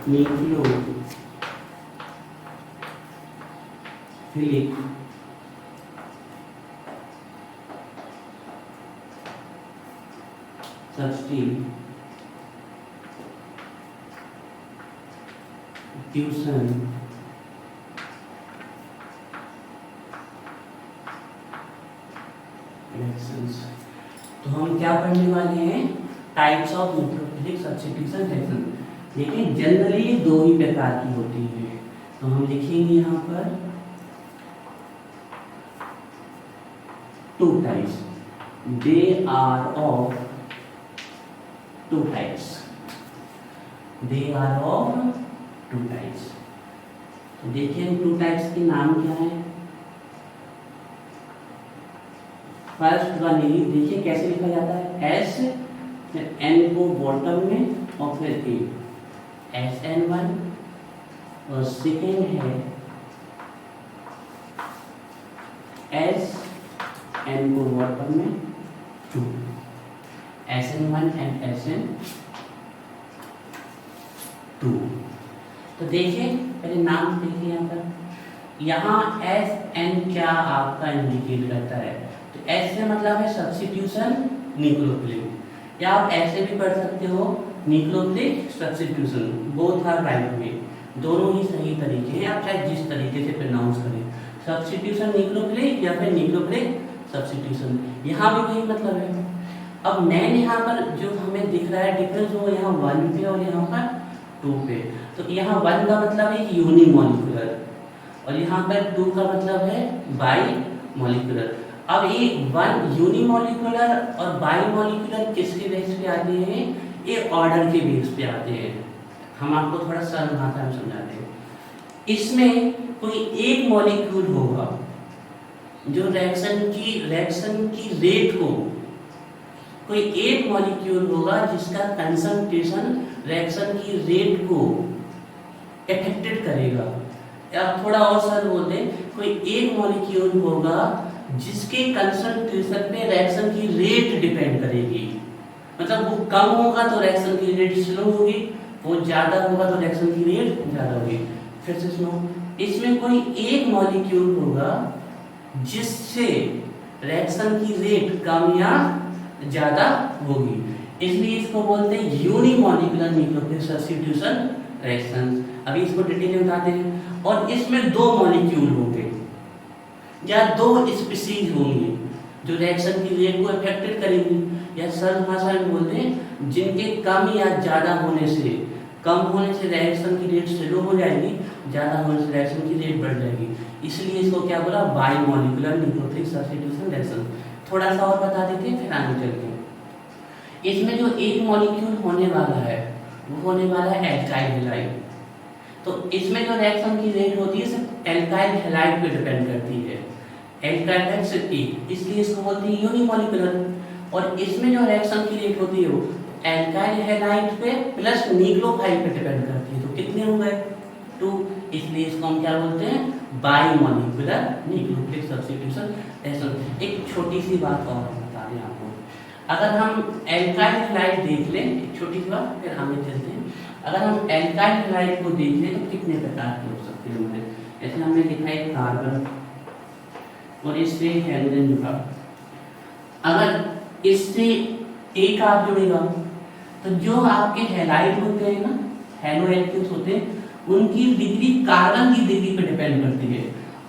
nucleophilic substitution reactions. तो हम क्या पढ़ने वाले हैं? Types of nucleophilic substitution reaction. देखिए जनरली ये दो ही प्रकार की होती है, तो हम लिखेंगे यहाँ पर two types, they are of two types, they are of two types. तो देखिए टू टाइप्स के नाम क्या है। फर्स्ट वन ये देखिए कैसे लिखा जाता है, एस फिर एन को बॉटम में और फिर ए, SN1। और सेकेंड है एस एन को बॉटम में 2, SN1 एंड SN2। तो देखिए पहले नाम देखिए यहाँ पर, यहाँ SN क्या आपका इंडिकेट करता है? तो एस से मतलब है सब्स्टिट्यूशन न्यूक्लियोफिलिक, या आप ऐसे भी पढ़ सकते हो nucleophilic substitution, both are right way, दोनों ही सही तरीके हैं, आप चाहे जिस तरीके से प्रोनाउंस करें, सब्स्टिट्यूशन न्यूक्लियोफिलिक या फिर न्यूक्लियोफिलिक सब्स्टिट्यूशन, यहाँ भी वही मतलब है। अब मेन यहाँ पर जो हमें दिख रहा है डिफरेंस, वो यहाँ 1 पे और यहाँ पर 2 पे। तो यहाँ 1 का मतलब है यूनिमॉलिक्यूलर और यहाँ पर 2 का मतलब है बाई मॉलिक्यूलर। अब ये 1 यूनिमॉलिक्यूलर और बाईमॉलिक्यूलर किसके बेस पे आते हैं? ये ऑर्डर के बेस पे आते हैं। हम आपको थोड़ा सरल भाषा में समझाते हैं। इसमें कोई एक मॉलिक्यूल होगा जो रिएक्शन की रेट को, कोई एक मॉलिक्यूल होगा जिसका कंसंट्रेशन रिएक्शन की रेट को अफेक्टेड करेगा, या थोड़ा और सरल बोलते हैं, कोई एक मॉलिक्यूल होगा जिसके कंसंट्रेशन पे रिएक्शन की रेट डिपेंड करेगी। मतलब वो कम होगा तो रिएक्शन की रेट स्लो होगी, वो ज्यादा होगा तो रिएक्शन की रेट ज्यादा होगी। फिर से सुनो, इसमें कोई एक मॉलिक्यूल होगा जिससे रिएक्शन की रेट कम या ज्यादा होगी, इसलिए इसको बोलते हैं यूनिमॉलिक्यूलर न्यूक्लियोफिलिक सब्स्टिट्यूशन रिएक्शंस। अभी इसको डिटेल में बताते हैं। और इसमें 2 मॉलिक्यूल होंगे या 2 स्पीशीज होंगी जो रिएक्शन की रेट को अफेक्टेड करेंगी, या सरल भाषा में बोलते हैं जिनके कम या ज्यादा होने से, कम होने से रिएक्शन की रेट स्लो हो जाएगी, ज्यादा होने से रिएक्शन की रेट बढ़ जाएगी, इसलिए इसको क्या बोला? बाईमॉलिक्यूलर न्यूक्लियोफिलिक सब्स्टिट्यूशन रिएक्शन। थोड़ा सा और बता देते हैं फिर आगे चलते हैं। इसमें जो एक मॉलिक्यूल होने वाला है वो होने वाला है एल्काइल हैलाइड। तो इसमें जो रिएक्शन की रेट होती है सिर्फ एल्काइल हैलाइड पे डिपेंड करती है, एल्काइल हैलाइड सिर्फ एक, इसलिए इसको बोलते हैं यूनिमॉलिक्यूलर। और इसमें जो रिएक्शन की रेट होती है वो एल्काइल हैलाइड पे प्लस न्यूक्लियोफाइल पे डिपेंड करती है। तो कितने हो गए? 2, इसलिए इसको हम क्या बोलते हैं? बाईमॉलिक्यूलर न्यूक्लियोफिलिक सब्स्टिट्यूशन रिएक्शन। एक छोटी सी बात और बता दें आपको, अगर हम एल्काइल हैलाइड देख लें, एक छोटी सी बात फिर आगे चलते हैं। अगर हम एल्काइल हैलाइड को देख लें तो कितने प्रकार के हो सकते हैं हमारे? ऐसे हमने लिखा है कार्बन और इससे हाइड्रोजन जुड़ा, अगर इससे एक आप जुड़ेगा तो जो आपके हैलाइड होते हैं ना, हेलो एल्केन्स होते हैं, उनकी डिग्री कार्बन की डिग्री पे डिपेंड करती है।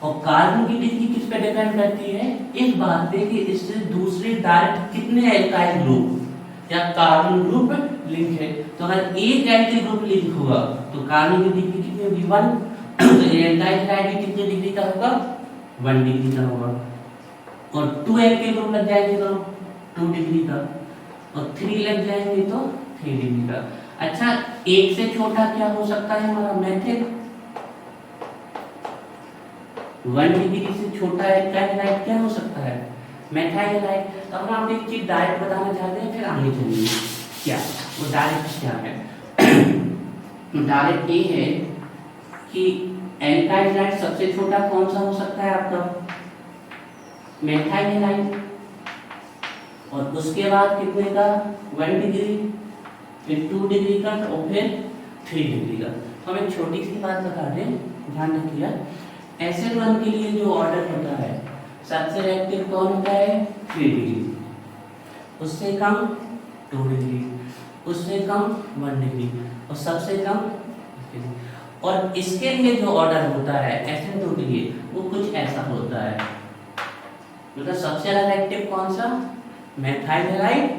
और कार्बन की डिग्री किस पे डिपेंड करती है? इस बात पे कि इससे दूसरे डायरेक्ट कितने एल्काइल ग्रुप या कार्बन ग्रुप लिंक है। तो अगर एक एल्काइल ग्रुप लिंक होगा तो कार्बन की डिग्री कितनी होगी? 1, तो एल्काइल हैलाइड भी कितने डिग्री का होगा? 1 डिग्री का होगा। और 2 एक्टिव ग्रुप लग जाएंगे तो 2 डिग्री का, और 3 लग जाएंगे तो 3 डिग्री का। अच्छा, एक से छोटा क्या हो सकता है हमारा मेथिल? 1 डिग्री से छोटा एल्काइल हैलाइड क्या हो सकता है? Methyl halide. तो हम आपको एक चीज डायरेक्ट बताना चाहते हैं, फिर आगे चलिए। क्या वो डायरेक्ट क्या है? डायरेक्ट ये है कि एल्काइल हैलाइड सबसे छोटा कौन सा हो सकता है आपका? Methyl halide. और उसके बाद कितने का? 1 डिग्री, फिर 2 डिग्री का, और फिर 3 डिग्री का। तो हम एक छोटी सी बात बता दें, ध्यान रखिएगा। SN1 के लिए जो ऑर्डर होता है, सबसे रिएक्टिव कौन होता है? 3 डिग्री, उससे कम 2 डिग्री, उससे कम 1 डिग्री, और सबसे कम। और इसके लिए जो ऑर्डर होता है SN2 के लिए, वो कुछ ऐसा होता है। मतलब सबसे ज्यादा रिएक्टिव कौन सा? मेथाइल हैलाइड,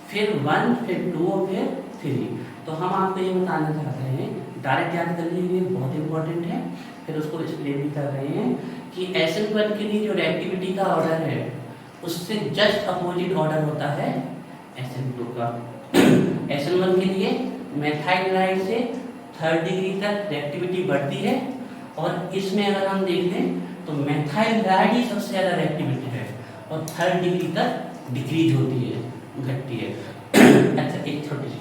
फिर 1, फिर 2, और फिर 3। तो हम आपको ये बताना चाहते हैं, डायरेक्ट याद कर लीजिए, बहुत इंपॉर्टेंट है, फिर उसको एक्सप्लेन भी कर रहे हैं कि SN1 के लिए जो रिएक्टिविटी का ऑर्डर है, उससे जस्ट अपोजिट ऑर्डर होता है SN2 का। SN1 के लिए मेथाइल हैलाइड से 3rd डिग्री तक रिएक्टिविटी बढ़ती है, और इसमें अगर हम देख लें तो मेथाइल हैलाइड ही सबसे ज्यादा रिएक्टिविटी है, और 3rd डिग्री तक डिक्रीज होती है, घटती है। अच्छा, एक छोटी सी,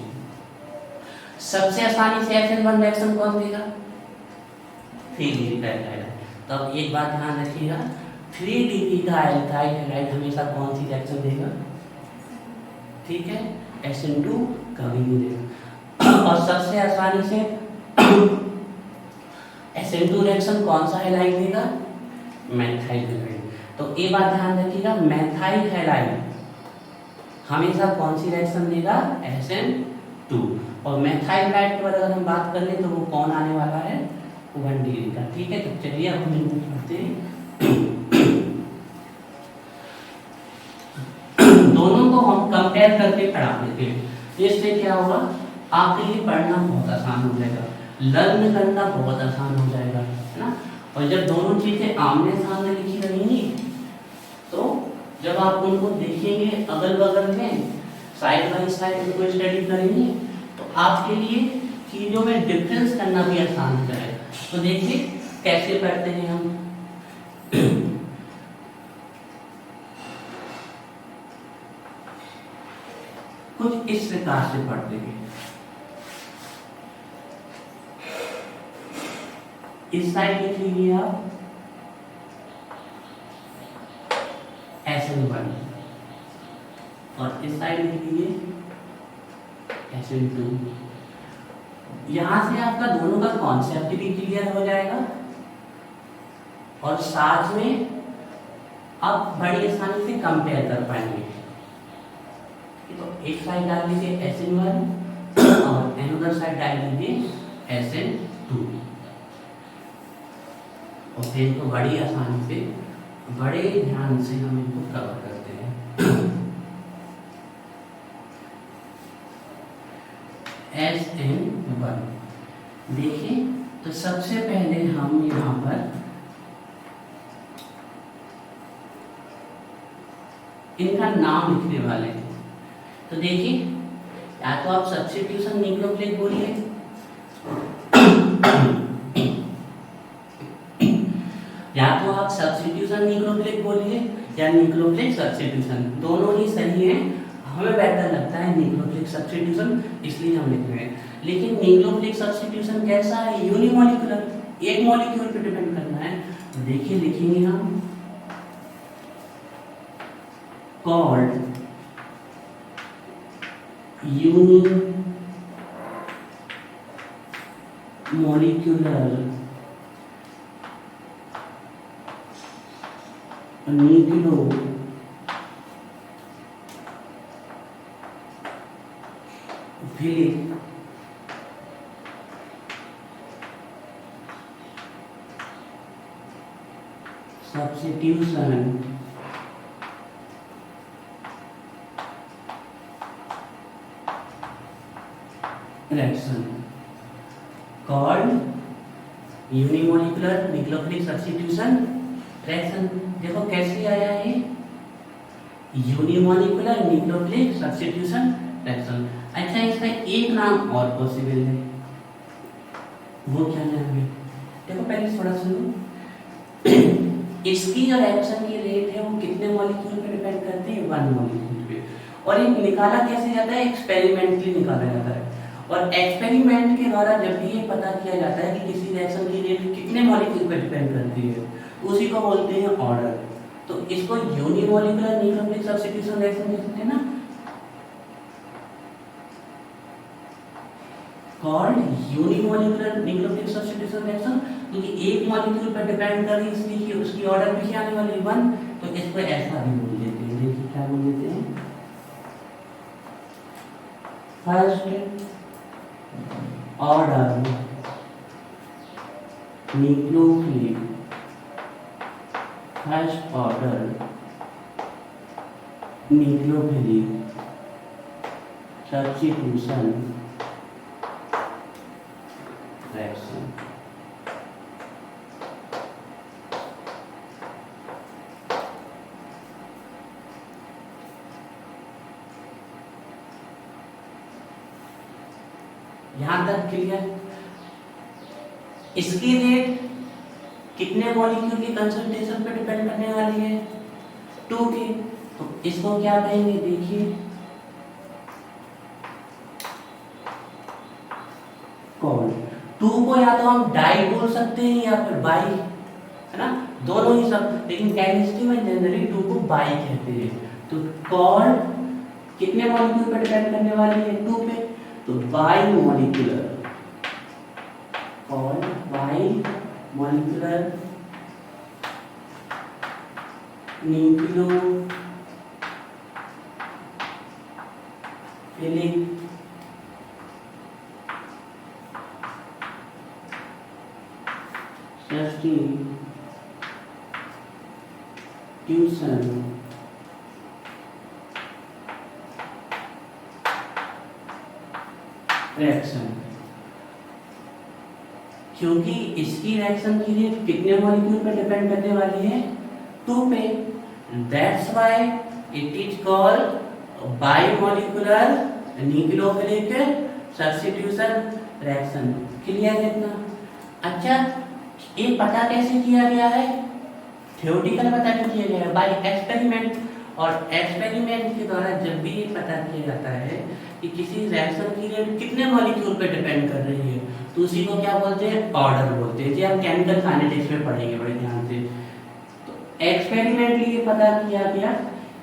सबसे आसानी से SN1 रिएक्शन कौन देगा? 3 डिग्री का एल्काइल। तो अब एक बात ध्यान रखिएगा, 3 डिग्री का एल्काइल हैलाइड हमेशा कौन सी रिएक्शन देगा? ठीक है, SN2 कभी नहीं देगा। और सबसे आसानी से SN2 रिएक्शन कौन सा हैलाइड देगा? Methyl halide. तो ये बात ध्यान रखिएगा, मेथाइल हैलाइड हमेशा कौन सी रिएक्शन देगा? SN2। और मेथाइल हैलाइड पर अगर हम बात कर लें तो वो कौन आने वाला है? 1 डिग्री का। ठीक है, तो चलिए अब हम इनको पढ़ते हैं। दोनों को हम कंपेयर करके पढ़ा देते हैं, इससे क्या होगा? आपके लिए पढ़ना बहुत आसान हो जाएगा, लर्न करना बहुत आसान हो जाएगा, है ना। और जब दोनों चीजें आमने सामने लिखी रहेंगी, तो जब आप उनको देखेंगे अगल बगल में, साइड बाई साइड उनको स्टडी करेंगे, तो आपके लिए चीजों में डिफरेंस करना भी आसान हो जाएगा। तो देखिए कैसे पढ़ते हैं हम। कुछ इस प्रकार से पढ़ते हैं। इस साइड लिख लीजिए आप SN1, और इस साइड लिख लीजिए SN2। यहां से आपका दोनों का कॉन्सेप्ट भी क्लियर हो जाएगा, और साथ में आप बड़ी आसानी से कंपेयर कर पाएंगे। तो एक साइड डाल लीजिए SN1 और अनदर साइड डाल लीजिए SN2, और फिर इनको बड़ी आसानी से, बड़े ध्यान से हम इनको कवर करते हैं। SN1 देखिए, तो सबसे पहले हम यहाँ पर इनका नाम लिखने वाले हैं। तो देखिए, या तो आप सब्स्टिट्यूशन न्यूक्लियोफिलिक बोलिए, या तो आप सब्स्टिट्यूशन न्यूक्लियोफिलिक बोलिए, या न्यूक्लियोफिलिक सब्स्टिट्यूशन, दोनों ही सही है। हमें बेहतर लगता है न्यूक्लियोफिलिक सब्स्टिट्यूशन, इसलिए हम लिख रहे हैं। लेकिन न्यूक्लियोफिलिक सब्स्टिट्यूशन कैसा है? यूनिमॉलिक्यूलर, एक मॉलिक्यूल पे डिपेंड करना है। तो देखिए लिखेंगे हम called unimolecular nucleophilic substitution reaction called unimolecular nucleophilic substitution reaction. देखो कैसे आया है, यूनिमोलिकुलर न्यूक्लियोफिलिक सब्स्टिट्यूशन रिएक्शन। अच्छा, इसका एक नाम और पॉसिबल है, वो क्या नाम है? देखो पहले थोड़ा सुनो। इसकी जो रिएक्शन की रेट है वो कितने मॉलिक्यूल पे डिपेंड करती है? 1 मॉलिक्यूल पे। और ये निकाला कैसे जाता है? एक्सपेरिमेंटली निकाला जाता है। और एक्सपेरिमेंट के द्वारा जब भी ये पता किया जाता है कि किसी रिएक्शन की रेट कितने मॉलिक्यूल पे डिपेंड करती है, उसी को बोलते हैं ऑर्डर। तो इसको यूनिमोलिकुलर न्यूक्लियोफिलिक सब्स्टिट्यूशन रिएक्शन कहते हैं ना, called unimolecular nucleophilic substitution reaction, क्योंकि एक मॉलिक्यूल पर डिपेंड कर रही है इसलिए उसकी ऑर्डर भी क्या आने वाली है? 1। तो इसको ऐसा भी बोल देते हैं, देखिए क्या बोल देते हैं? First order nucleophilic, first order nucleophilic substitution reaction. यहां तक क्लियर? इसकी रेट कितने मॉलिक्यूल की कंसंट्रेशन पे डिपेंड करने वाली है? 2 के। तो इसको क्या कहेंगे? देखिए कौन 2 को या तो हम डाई बोल सकते हैं या फिर बाई, है ना, दोनों ही सब, लेकिन केमिस्ट्री में जनरली 2 को बाई कहते हैं। तो कौन कितने मॉलिक्यूल पे डिपेंड करने वाली है? 2 पे। तो बाई मॉलिक्यूलर, कौन by molecular nucleophilic substitution reaction. क्योंकि इसकी रिएक्शन की रेट कितने मॉलिक्यूल पे डिपेंड करने वाली है? 2 पे। That's why it is called bimolecular nucleophilic substitution reaction. Clear है इतना? अच्छा, ये पता कैसे किया गया है? थ्योरेटिकल पता नहीं किया गया है, बाय एक्सपेरिमेंट। और एक्सपेरिमेंट के द्वारा जब भी ये पता किया जाता है कि किसी रिएक्शन की रेट कितने मॉलिक्यूल पे डिपेंड कर रही है, तो उसी को क्या बोलते हैं? ऑर्डर बोलते हैं। जी आप केमिकल काइनेटिक्स में पढ़ेंगे बड़े ध्यान से। तो एक्सपेरिमेंटली ये पता किया गया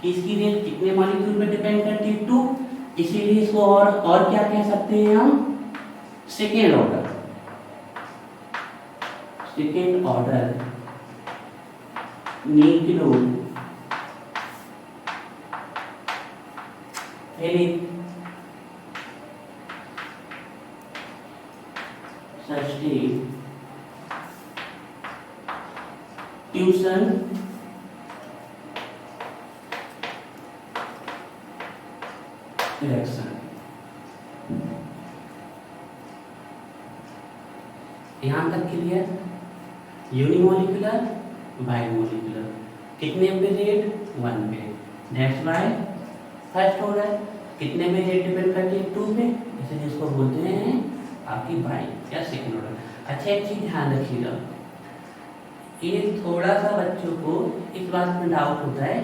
कि इसकी रेट कितने मॉलिक्यूल पे डिपेंड करती है? 2। इसीलिए इसको और क्या कह सकते हैं हम? Second order, second order nucleophilic substitution reaction. यहां तक क्लियर? यूनिमोलिकुलर बाइमोलिकुलर, कितने पे रेट? 1 पे। दैट्स व्हाई फर्स्ट ऑर्डर कितने में रेट डिपेंड करती है? 2 पे, इसलिए इसको बोलते हैं आपकी बाई या सेकंड ऑर्डर। अच्छा, एक चीज ध्यान रखिएगा, ये थोड़ा सा बच्चों को इस बात में डाउट होता है,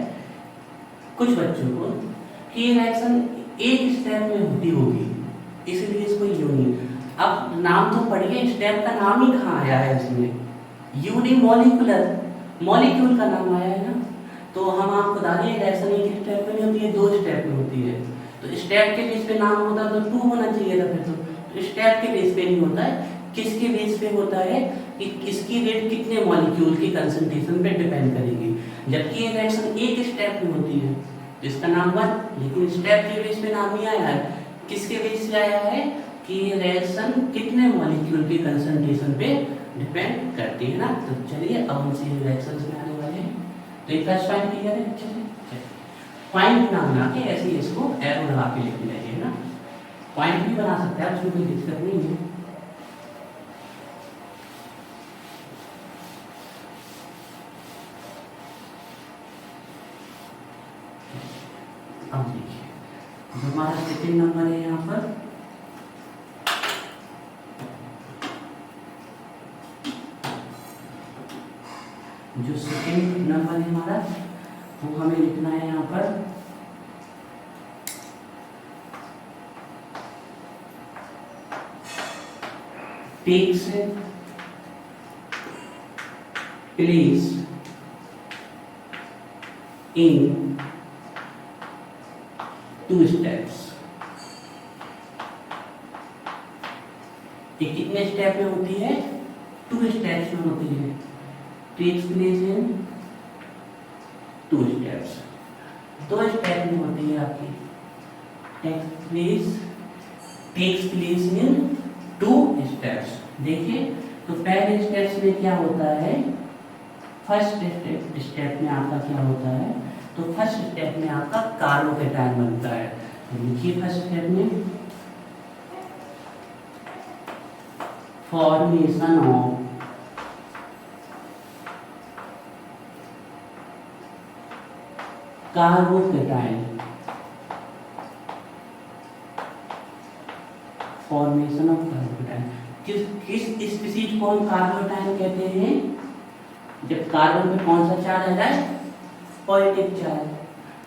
कुछ बच्चों को, कि रिएक्शन एक स्टेप में होती होगी, इसलिए इसको यूनि। अब नाम तो पढ़िए, स्टेप का नाम ही कहाँ आया है इसमें? यूनिमोलिकुलर, मॉलिक्यूल का नाम आया है ना। तो हम आपको बता दें रिएक्शन एक स्टेप में नहीं होती है, 2 स्टेप में होती है। तो स्टेप के बेस पे नाम होता तो 2 होना चाहिए था फिर। तो स्टेप के बेस पे नहीं होता है, किसके बेस पे होता है? कि किसकी रेट कितने मॉलिक्यूल की कंसंट्रेशन पे डिपेंड करेगी। जबकि ये रिएक्शन एक स्टेप में होती है, तो इसका नाम 1, लेकिन स्टेप के बेस पे नाम नहीं आया है। किसके बेस से आया है? कि रिएक्शन कितने मॉलिक्यूल की कंसंट्रेशन पे डिपेंड करती है ना। तो चलिए अब हम सीधे रिएक्शंस में आने वाले हैं। तो एक फर्स्ट पॉइंट क्लियर है? चलिए पॉइंट ना बना के ऐसे ही इसको एरो लगा के लिख लीजिए ना। पॉइंट भी बना सकते हैं, उसमें कोई दिक्कत नहीं है। सेकेंड नंबर है यहाँ पर, जो सेकेंड नंबर है हमारा वो हमें लिखना है यहाँ पर takes place in 2 steps। ये कितने स्टेप में होती है? 2 स्टेप्स में होती है। takes place in 2 steps, 2 step में होती है आपकी। takes place in 2 steps। देखिए तो पहले स्टेप्स में क्या होता है, फर्स्ट स्टेप में आपका क्या होता है, तो फर्स्ट स्टेप में आपका कार्बोकेटायन बनता है। तो लिखिए फर्स्ट स्टेप में formation of carbocation, formation of carbocation. किस स्पीशीज को हम कार्बोकेटायन कहते हैं? जब कार्बन में कौन सा चार्ज आ जाए? पॉजिटिव चार्ज,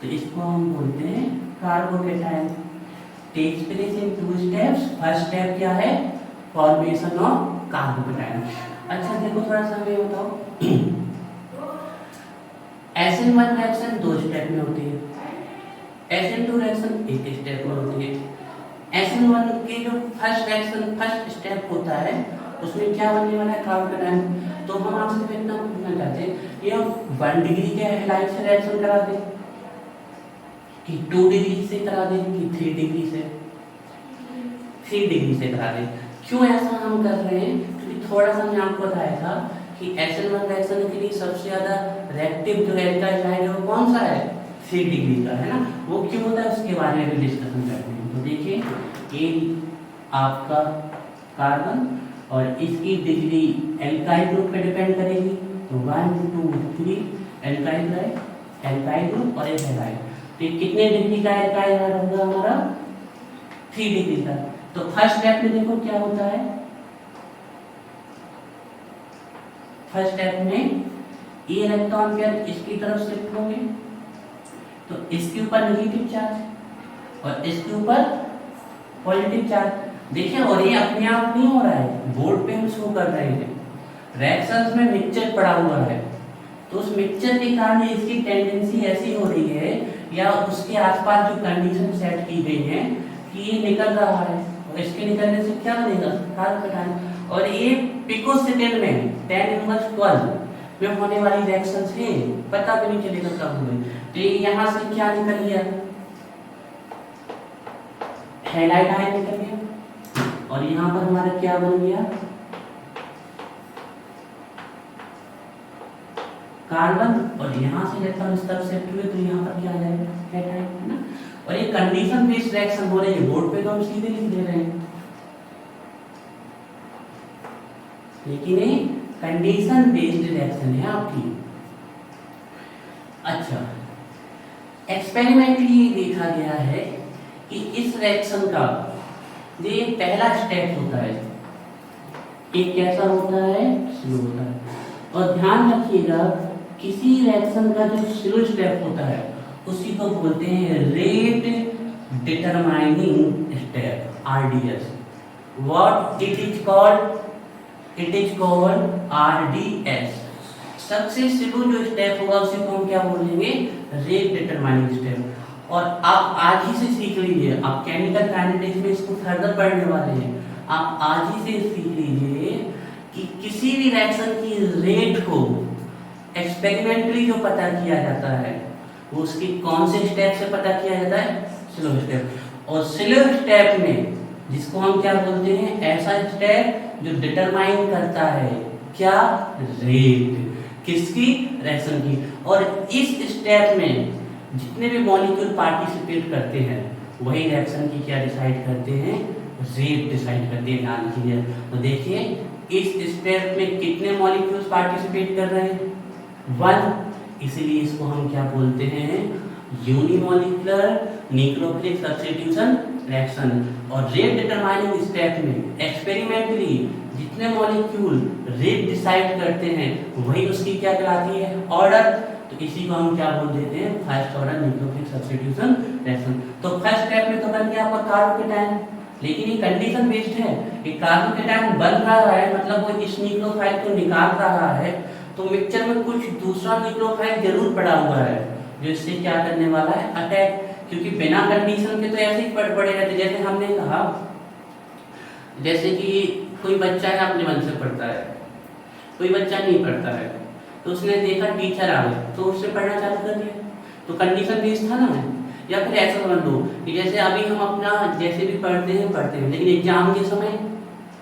तो इसको हम बोलते हैं carbocation. Takes place in 2 steps. First step क्या है? Formation of carbocation. अच्छा देखो थोड़ा सा हमें बताओ, SN1 रिएक्शन 2 स्टेप में होती है, SN2 रिएक्शन 1 स्टेप में होती है। SN1 के जो फर्स्ट रिएक्शन फर्स्ट स्टेप होता है उसमें क्या बनने वाला है? कार्बोकेटायन। तो हम आपसे इतना पूछना चाहते हैं, ये 1 डिग्री के हैलाइड से रिएक्शन करा दें कि 2 डिग्री से करा दें कि 3 डिग्री से? 3 डिग्री से करा दें। क्यों ऐसा हम कर रहे हैं? क्योंकि थोड़ा सा मैंने आपको बताया था कि SN1 रिएक्शन के लिए सबसे ज्यादा रिएक्टिव जो एल्काइल है वो कौन सा है? 3 डिग्री का, है ना। वो क्यों होता है उसके बारे में भी डिस्कशन करते हैं। तो देखिए ये आपका कार्बन और इसकी डिग्री एल्काइल ग्रुप पे डिपेंड करेगी। तो 1 2 3 एल्काइल है, एल्काइल ग्रुप और एक हैलाइड। तो कितने डिग्री का एल्काइल होगा हमारा? 3 डिग्री का। तो फर्स्ट स्टेप में देखो क्या होता है, फर्स्ट स्टेप में ये इलेक्ट्रॉन पेयर इसकी तरफ शिफ्ट होंगे, तो इसके ऊपर नेगेटिव चार्ज और इसके ऊपर पॉजिटिव चार्ज। देखिए और ये अपने आप नहीं हो रहा है, बोर्ड पे हम शो कर रहे हैं। रिएक्शंस में मिक्सचर पड़ा हुआ है, तो उस मिक्सचर के कारण इसकी टेंडेंसी ऐसी हो रही है या उसके आसपास जो कंडीशन सेट की गई है कि ये निकल रहा है और इसके निकलने से क्या बनेगा? कार्बोकेटायन। और ये पिकोसेकंड में 10⁻12 में होने वाली रिएक्शंस है, पता भी नहीं चलेगा कब हुई। तो ये यहाँ से क्या निकल गया? हैलाइड आयन निकल गया और यहाँ पर हमारा क्या बन गया? कार्बन। और यहाँ से इलेक्ट्रॉन इस तरफ शिफ्ट हुए तो यहाँ पर क्या आ जाएगा? कैटायन, है ना। और ये कंडीशन बेस्ड रिएक्शन हो रही है, बोर्ड पे तो हम सीधे लिख दे रहे हैं, लेकिन ये कंडीशन बेस्ड रिएक्शन है आपकी। अच्छा, एक्सपेरिमेंटली देखा गया है कि इस रिएक्शन का ये पहला स्टेप होता है, एक कैसा होता है? स्लो होता है। और ध्यान रखिएगा किसी रिएक्शन का जो स्लो स्टेप होता है उसी को बोलते हैं rate determining step, RDS। What it is called? It is called RDS। सबसे स्लो जो स्टेप होगा उसी को हम क्या बोलेंगे? Rate determining step. और आप आज ही से सीख लीजिए, आप केमिकल काइनेटिक्स में इसको फर्दर पढ़ने वाले हैं, आप आज ही से सीख लीजिए कि किसी भी रिएक्शन की रेट को एक्सपेरिमेंटली जो पता किया जाता है वो उसके कौन से स्टेप से पता किया जाता है? Slow step. और स्लो स्टेप में जिसको हम क्या बोलते हैं? ऐसा स्टेप जो डिटरमाइन करता है क्या? रेट किसकी? रिएक्शन की। और इस स्टेप में जितने भी मॉलिक्यूल पार्टिसिपेट करते हैं वही रिएक्शन की क्या डिसाइड करते हैं? रेट डिसाइड करते हैं। ध्यान दीजिए, तो देखिए इस स्टेप में कितने मॉलिक्यूल्स पार्टिसिपेट कर रहे हैं? 1। इसीलिए इसको हम क्या बोलते हैं? Unimolecular nucleophilic substitution reaction. और रेट डिटरमाइनिंग स्टेप में एक्सपेरिमेंटली जितने मॉलिक्यूल रेट डिसाइड करते हैं वही उसकी क्या कहलाती है, ऑर्डर। तो इसी को हम क्या बोल देते हैं, first order nucleophilic substitution reaction. तो फर्स्ट स्टेप में तो बन गया आपका कार्बोकेटायन, लेकिन ये कंडीशन बेस्ड है कि कार्बोकेटायन बन रहा है मतलब वो इस न्यूक्लियोफाइल को निकाल रहा है, तो मिक्सचर में कुछ दूसरा न्यूक्लियोफाइल जरूर पड़ा हुआ है जो इससे क्या करने वाला है, अटैक। क्योंकि बिना कंडीशन के तो ऐसे ही पड़े रहते। जैसे हमने कहा, जैसे कि कोई बच्चा है अपने मन से पढ़ता है, कोई बच्चा नहीं पढ़ता है, तो उसने देखा टीचर आ गए तो उससे पढ़ना चालू कर दिया, तो कंडीशन बेस्ड था ना। या फिर ऐसा समझ लो कि जैसे अभी हम अपना जैसे भी पढ़ते हैं, लेकिन एग्जाम के समय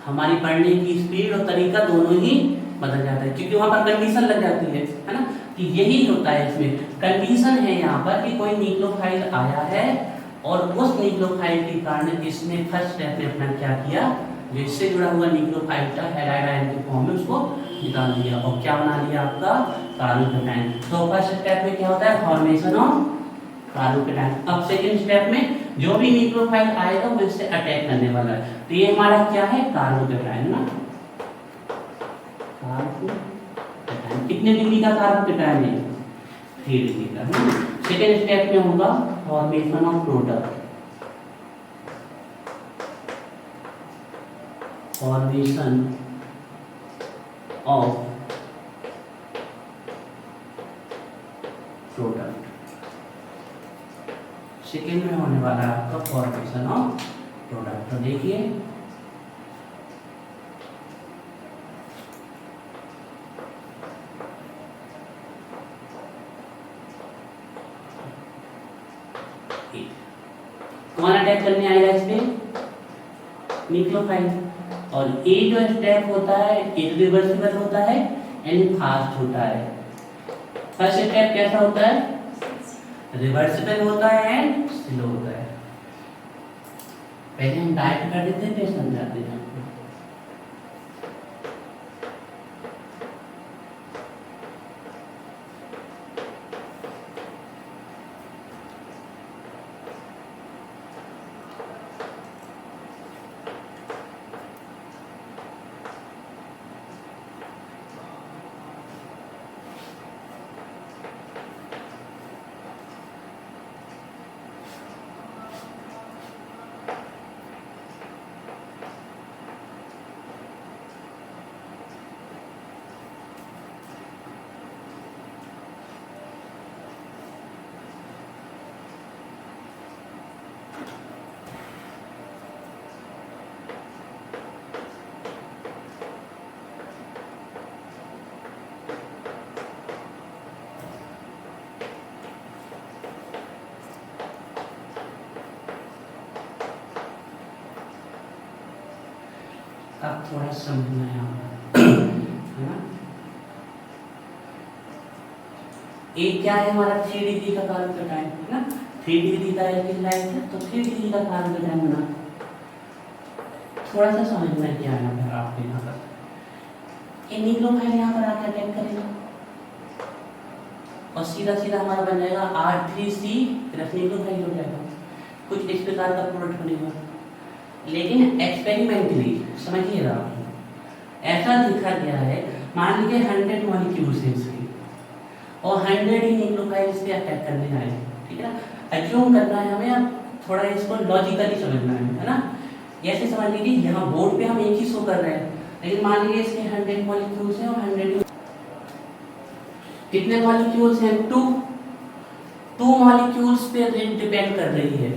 हमारी पढ़ने की स्पीड और तरीका दोनों ही बदल जाता है, क्योंकि वहां पर कंडीशन लग जाती है ना। कि यही होता है इसमें, कंडीशन है यहाँ पर कि कोई न्यूक्लियोफाइल आया है और उस न्यूक्लियोफाइल के कारण इसने फर्स्ट स्टेप में अपना क्या किया, जो इससे जुड़ा हुआ न्यूक्लियोफाइल था हैलाइड आयन के फॉर्म में उसको निकाल दिया और क्या बना लिया आपका कार्बोकेटायन। तो फर्स्ट स्टेप में क्या होता है, फॉर्मेशन ऑफ कार्बोकेटायन। अब सेकंड स्टेप में जो भी न्यूक्लियोफाइल आएगा वो इससे अटैक करने वाला है, तो ये हमारा क्या है, कार्बोकेटायन ना। कार्बोकेटायन कितने डिग्री का कार्बोकेटायन है, 3 डिग्री का है। सेकंड स्टेप में होगा formation of product, formation of product. Second में होने वाला है आपका फॉर्मेशन ऑफ प्रोडक्ट। तो देखिए कौन अटैक करने आएगा इस पे, न्यूक्लियोफाइल। और ये जो स्टेप होता है इरिवर्सिबल होता है एंड फास्ट होता है। फर्स्ट स्टेप कैसा होता है, रिवर्सिबल होता है एंड स्लो होता है। पहले हम डायरेक्ट कर देते हैं, फिर समझाते हैं आपको। आप थोड़ा समझना है ना। एक क्या है हमारा 3 डिग्री का कार्बोकेटायन है ना, 3 डिग्री का एल्किल है, तो 3 डिग्री का कार्बोकेटायन बना। थोड़ा सा समझना क्या है यहाँ पर आपके, यहाँ पर ये न्यूक्लियोफाइल यहाँ पर आकर अटैक करेगा और सीधा सीधा हमारा बन जाएगा R3C न्यूक्लियोफाइल हो जाएगा, कुछ इस प्रकार का प्रोडक्ट बनेगा। लेकिन एक्सपेरिमेंटली समझिएगा, ऐसा दिखा गया है, मान लीजिए 100 मॉलिक्यूल्स हैं इसके और 100 ही न्यूक्लियोफाइल्स पे अटैक करने आए, ठीक है ना। एज्यूम करना है हमें, अब थोड़ा इसको लॉजिकली समझना है ना। ऐसे समझ लीजिए यहाँ बोर्ड पे हम एक ही शो कर रहे हैं, लेकिन मान लीजिए इसके 100 मॉलिक्यूल्स हैं और 100 कितने मॉलिक्यूल्स हैं, 2 मॉलिक्यूल्स पे रेट डिपेंड कर रही है,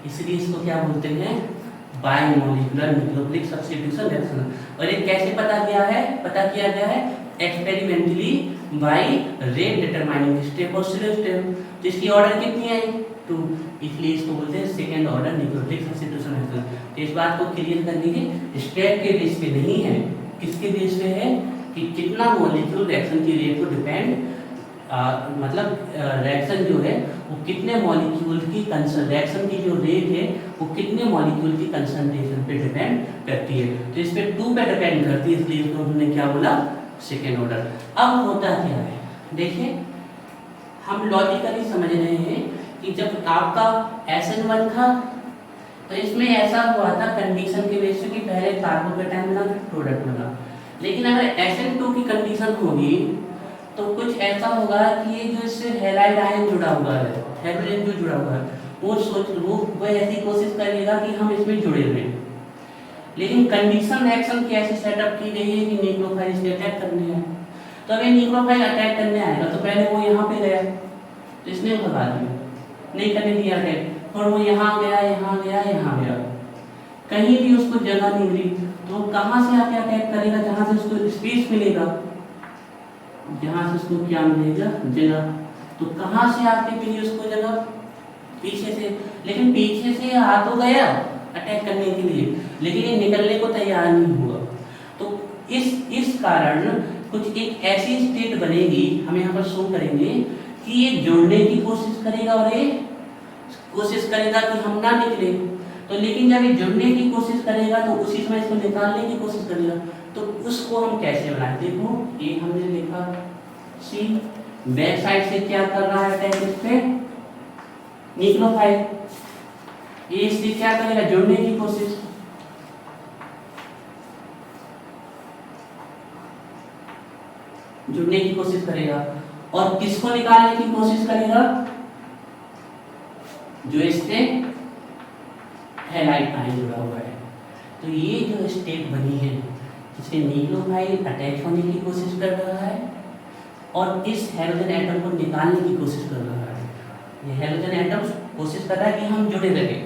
इसलिए इसको क्या बोलते हैं, बाइमोलिकुलर न्यूक्लियोफिलिक सब्स्टिट्यूशन रिएक्शन। और ये कैसे पता किया गया है experimentally by rate determining step और स्लो स्टेप। तो इसकी ऑर्डर कितनी है, 2, इसलिए इसको बोलते हैं second order nucleophilic substitution reaction. तो इस बात को क्लियर कर लीजिए, स्टेप के बेस पे नहीं है, किसके बेस पे है कि कितना मॉलिक्यूल रिएक्शन की रेट को डिपेंड, मतलब रिएक्शन जो है वो कितने मॉलिक्यूल की रिएक्शन की जो रेट है वो कितने मॉलिक्यूल की कंसंट्रेशन पे डिपेंड करती है। तो इस पे 2 पे डिपेंड करती है, इसलिए इसको हमने क्या बोला, सेकेंड ऑर्डर। अब होता क्या है, देखिए हम लॉजिकली समझ रहे हैं कि जब आपका SN1 था, तो इसमें ऐसा हुआ था कंडीशन के बेस पे कि पहले कार्बोकेटायन बना फिर प्रोडक्ट बना। लेकिन अगर SN2 की कंडीशन होगी तो कुछ ऐसा होगा कि ये जो इससे हैलाइड आयन जुड़ा हुआ है, हाइड्रोजन जो जुड़ा हुआ है, वो ऐसी कोशिश करेगा कि हम इसमें जुड़े रहें। लेकिन कंडीशन रिएक्शन की ऐसी सेटअप की गई है कि न्यूक्लियोफाइल इससे अटैक करने आए। तो अगर न्यूक्लियोफाइल अटैक करने आएगा तो पहले वो यहाँ पे गया तो इसने भगा दिया, नहीं करने दिया अटैक, और वो यहाँ गया यहाँ गया यहाँ गया, कहीं भी उसको जगह नहीं मिली, तो वो कहाँ से आके अटैक करेगा? जहाँ से उसको स्पेस मिलेगा, जहाँ से उसको क्या मिलेगा? जगह। तो कहाँ से आके मिली उसको जगह? पीछे से। लेकिन पीछे से आ तो गया अटैक करने के लिए, लेकिन ये निकलने को तैयार नहीं हुआ। तो इस कारण कुछ एक ऐसी स्टेट बनेगी, हम यहाँ पर शो करेंगे कि ये जुड़ने की कोशिश करेगा और ये कोशिश करेगा कि हम ना निकले। तो लेकिन जब ये जुड़ने की कोशिश करेगा तो उसी समय इसको निकालने की कोशिश करेगा। तो उसको हम कैसे बनाए? देखो ये हमने देखा, सी बैक साइड से क्या कर रहा है अटैक इस पे? न्यूक्लियोफाइल। ये इससे क्या करेगा? जुड़ने की कोशिश। जुड़ने की कोशिश करेगा और किसको निकालने की कोशिश करेगा? जो इससे हैलाइड आयन जुड़ा हुआ है। तो ये जो स्टेट बनी है जिससे न्यूक्लियोफाइल अटैच होने की कोशिश कर रहा है और इस हाइड्रोजन एटम को निकालने की कोशिश कर रहा है। ये हाइड्रोजन एटम कोशिश कर रहा है कि हम जुड़े रहें,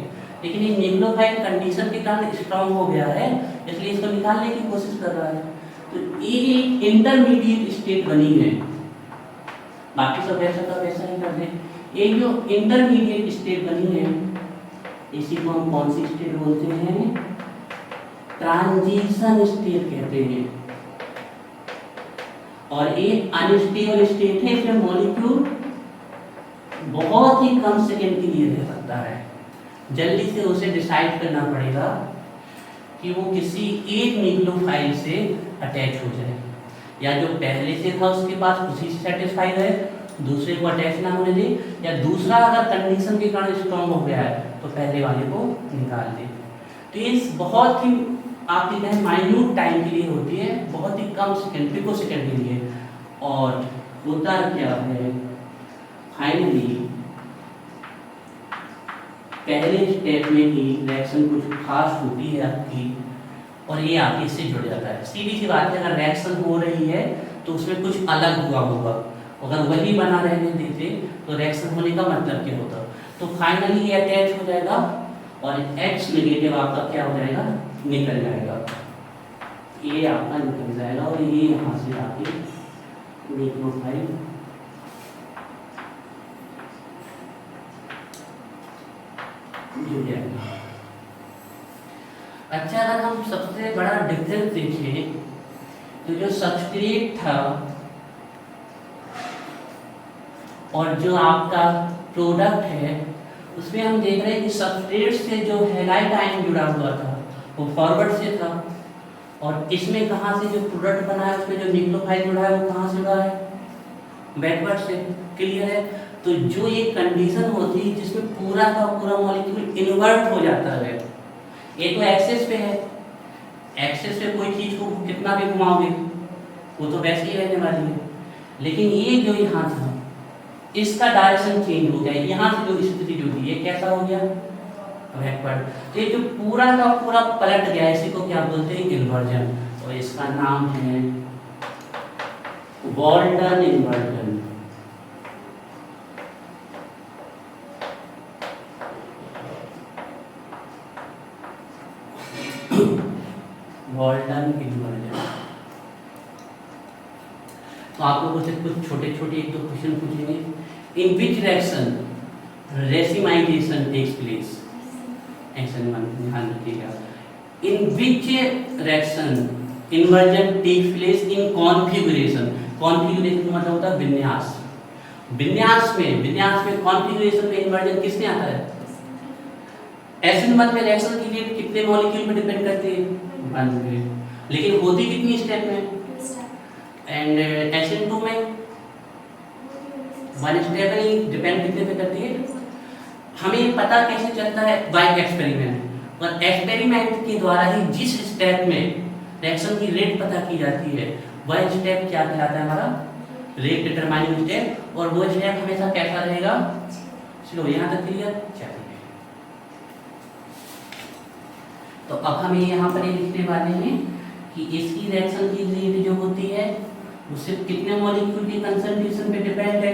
लेकिन ये न्यूक्लियोफाइल कंडीशन के कारण स्ट्रांग हो गया है, इसलिए इसको निकालने की कोशिश कर रहा है। तो ये एक इंटरमीडिएट स्टेट बनी है, बाकी सब ऐसा का वैसा ही कर दें। ये जो इंटरमीडिएट स्टेट बनी है इसी को हम कौन सी स्टेट बोलते हैं? ट्रांजिशन स्टेट कहते हैं। और एक अनस्टेबल स्टेट है, इसमें मॉलिक्यूल बहुत ही कम सेकेंड के लिए रह सकता है। जल्दी से उसे डिसाइड करना पड़ेगा कि वो किसी एक न्यूक्लियोफाइल से अटैच हो जाए, या जो पहले से था उसके पास उसी से सेटिस्फाइड है, दूसरे को अटैच ना होने दे, या दूसरा अगर कंडीशन के कारण स्ट्रॉन्ग हो गया है तो पहले वाले को निकाल दे। तो ये बहुत ही आपकी कहें माइन्यूट टाइम के लिए होती है, बहुत ही कम सेकेंड, पिको सेकेंड के लिए। और होता क्या है, फाइनली पहले स्टेप में ही रिएक्शन कुछ खास होती है आपकी और ये आगे इससे जुड़ जाता है। सीधी सी बात है, अगर रिएक्शन हो रही है तो उसमें कुछ अलग हुआ होगा, अगर वही बना रहने देते तो रिएक्शन होने का मतलब क्या होता? तो फाइनली ये अटैच हो जाएगा और H नेगेटिव आपका क्या हो जाएगा? निकल जाएगा। ये आपका निकल जाएगा और ये यहाँ से आके न्यूक्लियोफाइल जुड़ जाएगा। अच्छा, अगर हम सबसे बड़ा डिफरेंस देखें तो जो सबस्ट्रेट था और जो आपका प्रोडक्ट है उसमें हम देख रहे हैं कि सबस्ट्रेट से जो हैलाइड आयन जुड़ा हुआ था वो फॉरवर्ड से था, और इसमें कहाँ से जो प्रोडक्ट बना है उसमें जो न्यूक्लियोफाइल जुड़ा है वो कहाँ से जुड़ा है? बैकवर्ड से। क्लियर है? तो जो ये कंडीशन होती है जिसमें पूरा का पूरा मॉलिक्यूल इन्वर्ट हो जाता है, ये तो एक्सेस पे है, एक्सेस पे कोई चीज को कितना भी घुमाओगे वो तो वैसे ही रहने वाली है, लेकिन ये जो यहाँ था इसका डायरेक्शन चेंज हो गया, यहाँ से जो स्थिति जो थी ये कैसा हो गया? बैकवर्ड। तो ये जो पूरा का पूरा पलट गया, इसी को क्या बोलते हैं? इन्वर्जन। और इसका नाम है वॉल्टन इन्वर्जन। वॉल्टन इन्वर्जन। तो आप लोगों से कुछ छोटे छोटे एक दो क्वेश्चन पूछेंगे। In which reaction racemization takes place? Action 1 ध्यान रखिएगा। In which reaction inversion takes place in configuration? Configuration का मतलब होता है विन्यास। विन्यास में कॉन्फिगरेशन में इन्वर्जन किसमें आता है? SN1 में रिएक्शन की रेट कितने मॉलिक्यूल पे डिपेंड करती है? 1 पे। लेकिन होती कितनी स्टेप में? एंड SN2 में 1 स्टेप ही डिपेंड कितने पे करती है? हमें पता कैसे चलता है? Bye experiment. और एक्सपेरिमेंट के द्वारा ही जिस स्टेप में रिएक्शन की रेट पता की जाती है वह स्टेप क्या कहलाता है हमारा रेट डिटरमाइनिंग स्टेप, और वो स्टेप हमेशा कैसा रहेगा। चलो यहाँ तक क्लियर। चलिए तो अब हम यहाँ पर ये लिखने वाले हैं कि इसकी रिएक्शन की रेट जो होती है वो सिर्फ कितने मॉलिक्यूल की कंसंट्रेशन पे डिपेंड है,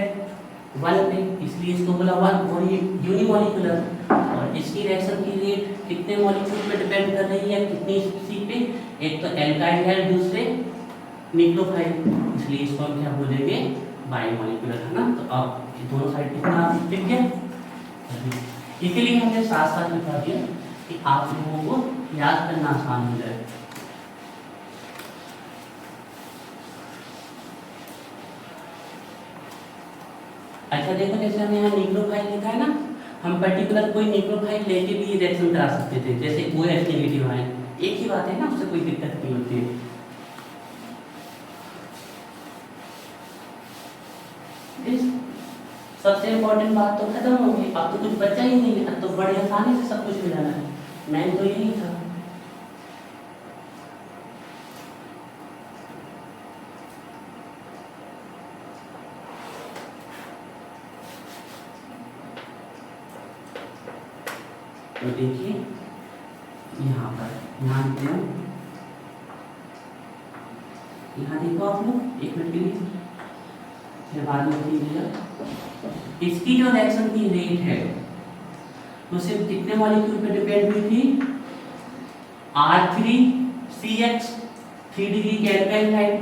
1 पे, इसलिए इसको बोला 1 और यूनिमॉलिक्यूलर। और इसकी रिएक्शन की रेट कितने मॉलिक्यूल पे डिपेंड कर रही है, कितनी सी पे, एक तो एल्काइल है, दूसरे न्यूक्लियोफाइल, इसलिए इसको हम क्या बोलेंगे बाइमॉलिक्यूलर, है ना। तो अब ये दोनों साइड कितना ठीक है, इसके लिए हमने साथ साथ लिखा दिया कि आप लोगों को याद करना आसान हो जाए। अच्छा देखो, जैसे हमने यहाँ न्यूक्लियोफाइल लिखा है ना, हम पर्टिकुलर कोई न्यूक्लियोफाइल लेके भी रिएक्शन करा सकते थे, जैसे OH नेगेटिव आयन, एक ही बात है ना, उससे कोई दिक्कत नहीं होती है। सबसे इम्पोर्टेंट बात तो खत्म हो गई, अब तो कुछ बचा ही नहीं है, अब तो बड़े आसानी से सब कुछ हो जाना है। मैंने तो यही था। तो देखिए यहाँ पर यहाँ देखो आप लोग, एक मिनट के लिए फिर बाद में कीजिएगा। इसकी जो रिएक्शन की रेट है वो सिर्फ कितने मॉलिक्यूल पे डिपेंड हुई थी, R3CX 3 डिग्री के एल्काइल हाइड,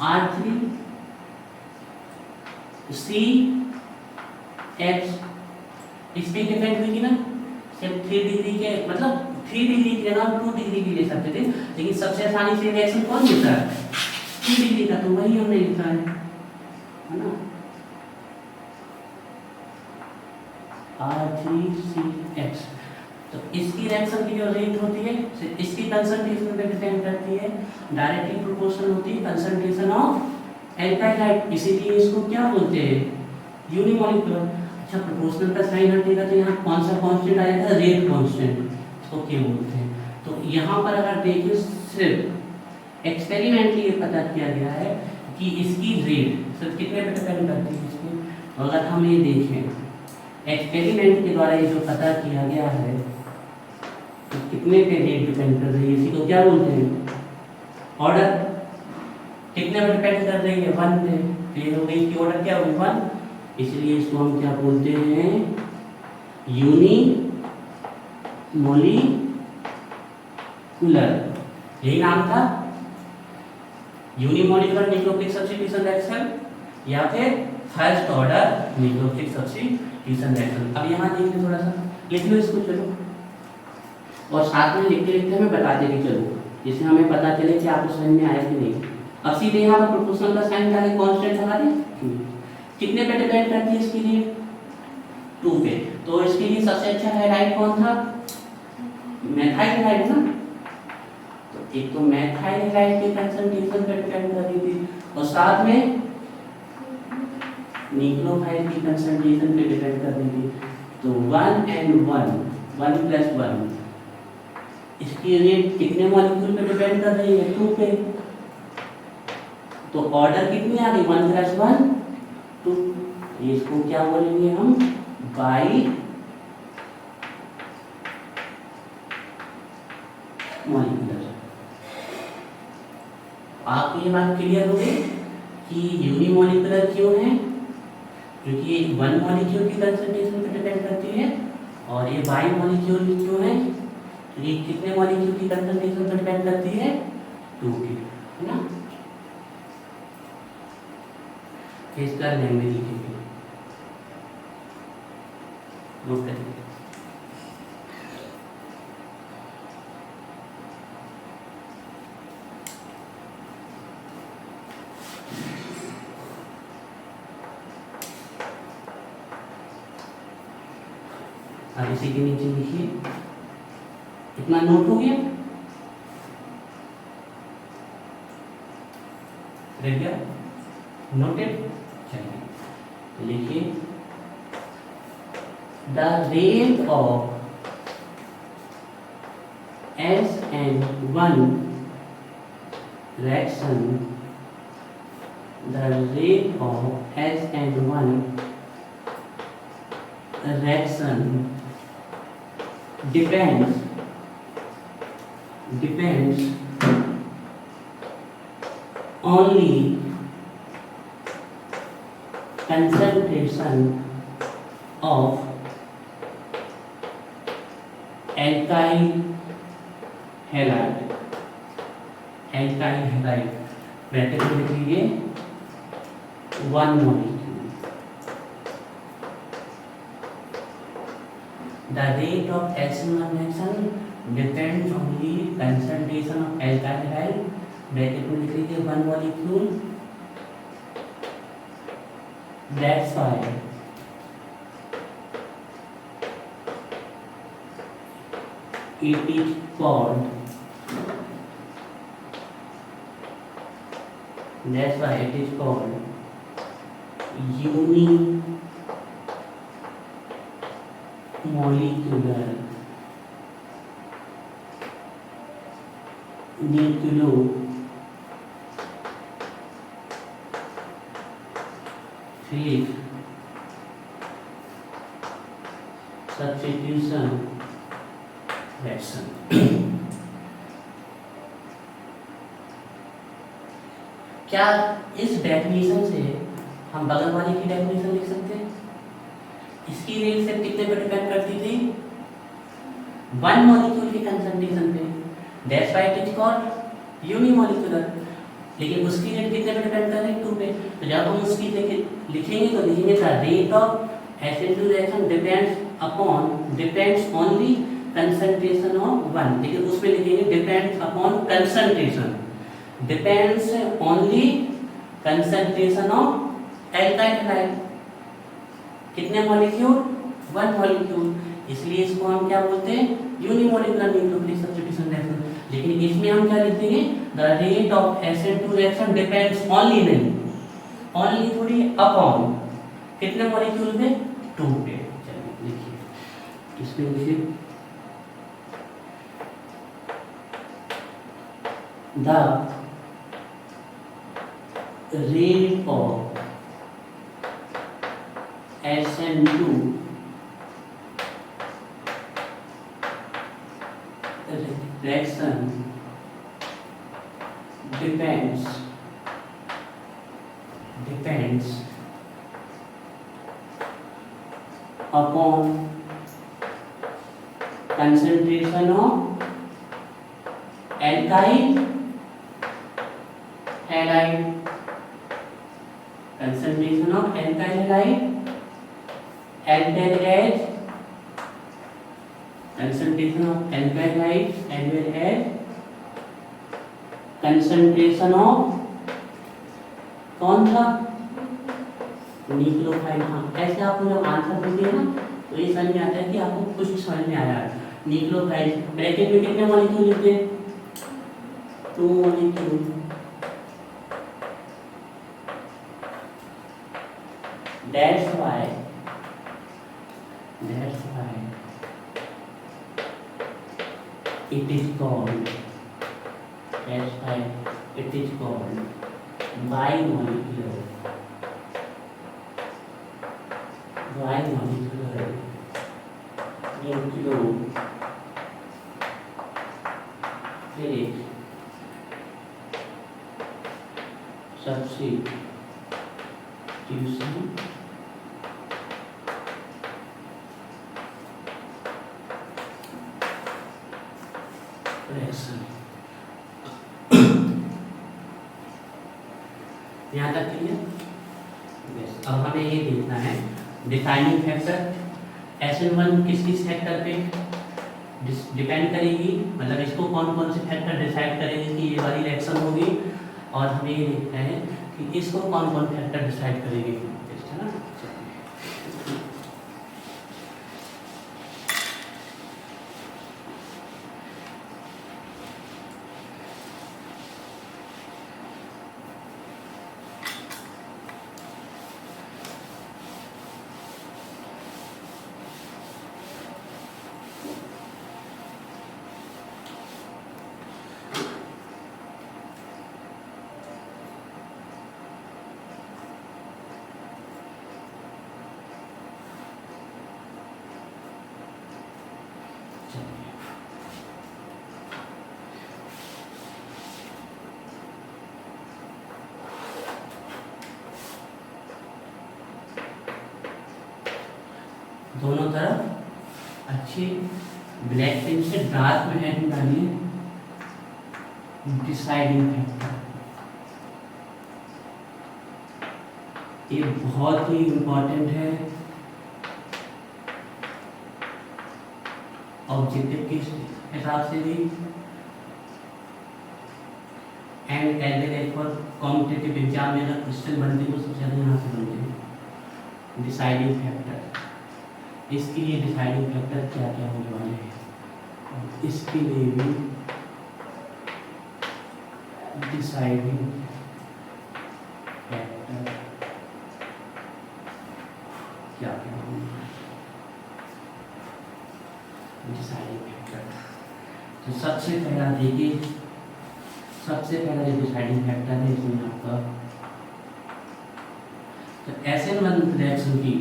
R3CX इस पे डिपेंड हुई थी ना, सिर्फ 3 डिग्री के, मतलब 3 डिग्री की जगह 2 डिग्री भी ले सकते थे, लेकिन सबसे आसानी से रिएक्शन कौन देता है 3 डिग्री का, तो वही हमने लिखा है ना, R3CX। तो इसकी रिएक्शन की जो रेट होती है इसकी कंसंट्रेशन पे डिपेंड करती है, डायरेक्टली प्रोपोर्शनल होती है कंसंट्रेशन ऑफ एल्काइल हाइड, इसीलिए इसको क्या बोलते हैं यूनिमॉलिक्यूलर। अच्छा, प्रोपोर्शनल का साइन हटेगा तो यहाँ कौन सा कांस्टेंट आएगा, रेट कांस्टेंट, इसको क्या बोलते हैं। तो यहाँ पर अगर देखिए सिर्फ एक्सपेरिमेंटली ये पता किया गया है कि इसकी रेट सिर्फ कितने पे डिपेंड करती है इसकी। अगर हम ये देखें एक्सपेरिमेंट के द्वारा ये जो पता किया गया है तो कितने पे रेट डिपेंड कर रही है, इसी को क्या बोलते हैं ऑर्डर, कितने पे डिपेंड कर रही है 1 पे, क्लियर हो गई, इसकी ऑर्डर क्या होगी 1, इसलिए इसको हम क्या बोलते हैं यूनिमॉलिक्यूलर, यही नाम था यूनिमॉलिक्यूलर न्यूक्लियोफिलिक सब्स्टिट्यूशन रिएक्शन या फिर first order nucleophilic substitution reaction. अब यहाँ देखिए थोड़ा सा लिख लो इसको, चलो, और साथ में लिखते लिखते हमें बताते भी चलो, जिससे हमें पता चले कि आपको समझ में आया कि नहीं। अब सीधे यहाँ पर प्रोपोर्शनल का साइन डालें, कांस्टेंट लगा दें, कितने पे डिपेंड करती है इसके लिए 2 पे, तो इसके लिए सबसे अच्छा हैलाइड कौन था मेथाइल हाइड ना, तो एक तो मेथाइल हाइड के कंसंट्रेशन पे डिपेंड कर रही थी और साथ में न्यूक्लियोफाइल की कंसंट्रेशन पे डिपेंड कर रही थी, तो 1 and 1 + 1 इसकी रेट कितने मॉलिक्यूल पे डिपेंड कर रही है 2 पे, तो ऑर्डर कितनी आ गई 1 + 1 2, इसको क्या बोलेंगे हम बाई मॉलिक्यूलर। आपको ये बात क्लियर हो गई कि यूनिमॉलिक्यूलर क्यों है, क्योंकि ये 1 मॉलिक्यूल की कंसंट्रेशन पे डिपेंड करती है, और ये बाई मॉलिक्यूल क्यों है, ये कितने मॉलिक्यूल की कंसंट्रेशन पे डिपेंड करती है 2 की, है ना। इसका लैंग्वेज लिखेंगे, नोट करिए। अब इसी के नीचे लिखिए, इतना नोट हो गया, रह गया नोटेड। चलिए लिखिए the rate of SN1 reaction, the rate of SN1 reaction depends only concentration of alkyl halide, bracket में लिख लीजिए 1 molecule. The rate of SN1 reaction depends only concentration of alkyl halide, bracket में लिख लीजिए 1 molecule. That's why it is called unimolecular nucleophilic substitution reaction. क्या इस डेफिनेशन से हम बगल वाले की डेफिनेशन लिख सकते हैं? इसकी रेट से कितने पे डिपेंड करती थी? 1 मॉलिक्यूल की कंसंट्रेशन पे, that's why it is called unimolecular. लेकिन उसकी रेट कितने पे डिपेंड कर रही है? 2 पे. तो जब हम उसकी लिखेंगे तो लिखेंगे the rate of SN2 reaction depends only concentration of 1. लेकिन उसमें लिखेंगे depends upon concentration, depends only concentration of alkyl halide. कितने मॉलिक्यूल? 1 मॉलिक्यूल. इसलिए इसको हम क्या बोलते हैं? Unimolecular nucleophilic substitution reaction. लेकिन इसमें हम क्या लिख देंगे? The rate of SN2 reaction depends only, नहीं ओनली थोड़ी, अपॉन कितने मॉलिक्यूल पे? 2 पे. चलिए लिखिए, इसमें लिखिए the rate of SN2 reaction depends upon concentration of alkyl halide, concentration of alkyl halide as well as concentration of alkyl halide as well as concentration of कौन था? न्यूक्लियोफाइल. हाँ, ऐसे आप जब आंसर देते हैं ना तो ये समझ में आता है कि आपको कुछ समझ में आया है. न्यूक्लियोफाइल ब्रैकेट में कितने मॉलिक्यूल लिखते हैं? 2 molecule. That's why it is called bimolecular nucleophilic substitution reaction. यहाँ तक क्लियर? यस. अब हमें ये देखना है डिफाइनिंग फैक्टर. SN1 किस फैक्टर पे डिपेंड करेगी, मतलब इसको कौन कौन से फैक्टर डिसाइड करेंगे कि ये वाली रिएक्शन होगी, और हमें ये देखना है कि इसको कौन कौन फैक्टर डिसाइड करेंगे, है ना. दोनों तरफ अच्छी ब्लैक पेन से डार्क में हेडिंग डालिए, डिसाइडिंग फैक्टर। ये बहुत ही इम्पोर्टेंट है ऑब्जेक्टिव के हिसाब से भी and as well as for competitive exam में अगर क्वेश्चन बनते हैं तो सबसे ज़्यादा यहाँ से बनते हैं। डिसाइडिंग फैक्टर, इसके लिए डिसाइडिंग फैक्टर क्या क्या होने वाले हैं, और इसके लिए भी डिसाइडिंग फैक्टर क्या क्या होने वाले हैं। डिसाइडिंग फैक्टर तो सबसे पहला देखिए, सबसे पहला जो डिसाइडिंग फैक्टर है इसमें आपका तो SN1 रिएक्शन की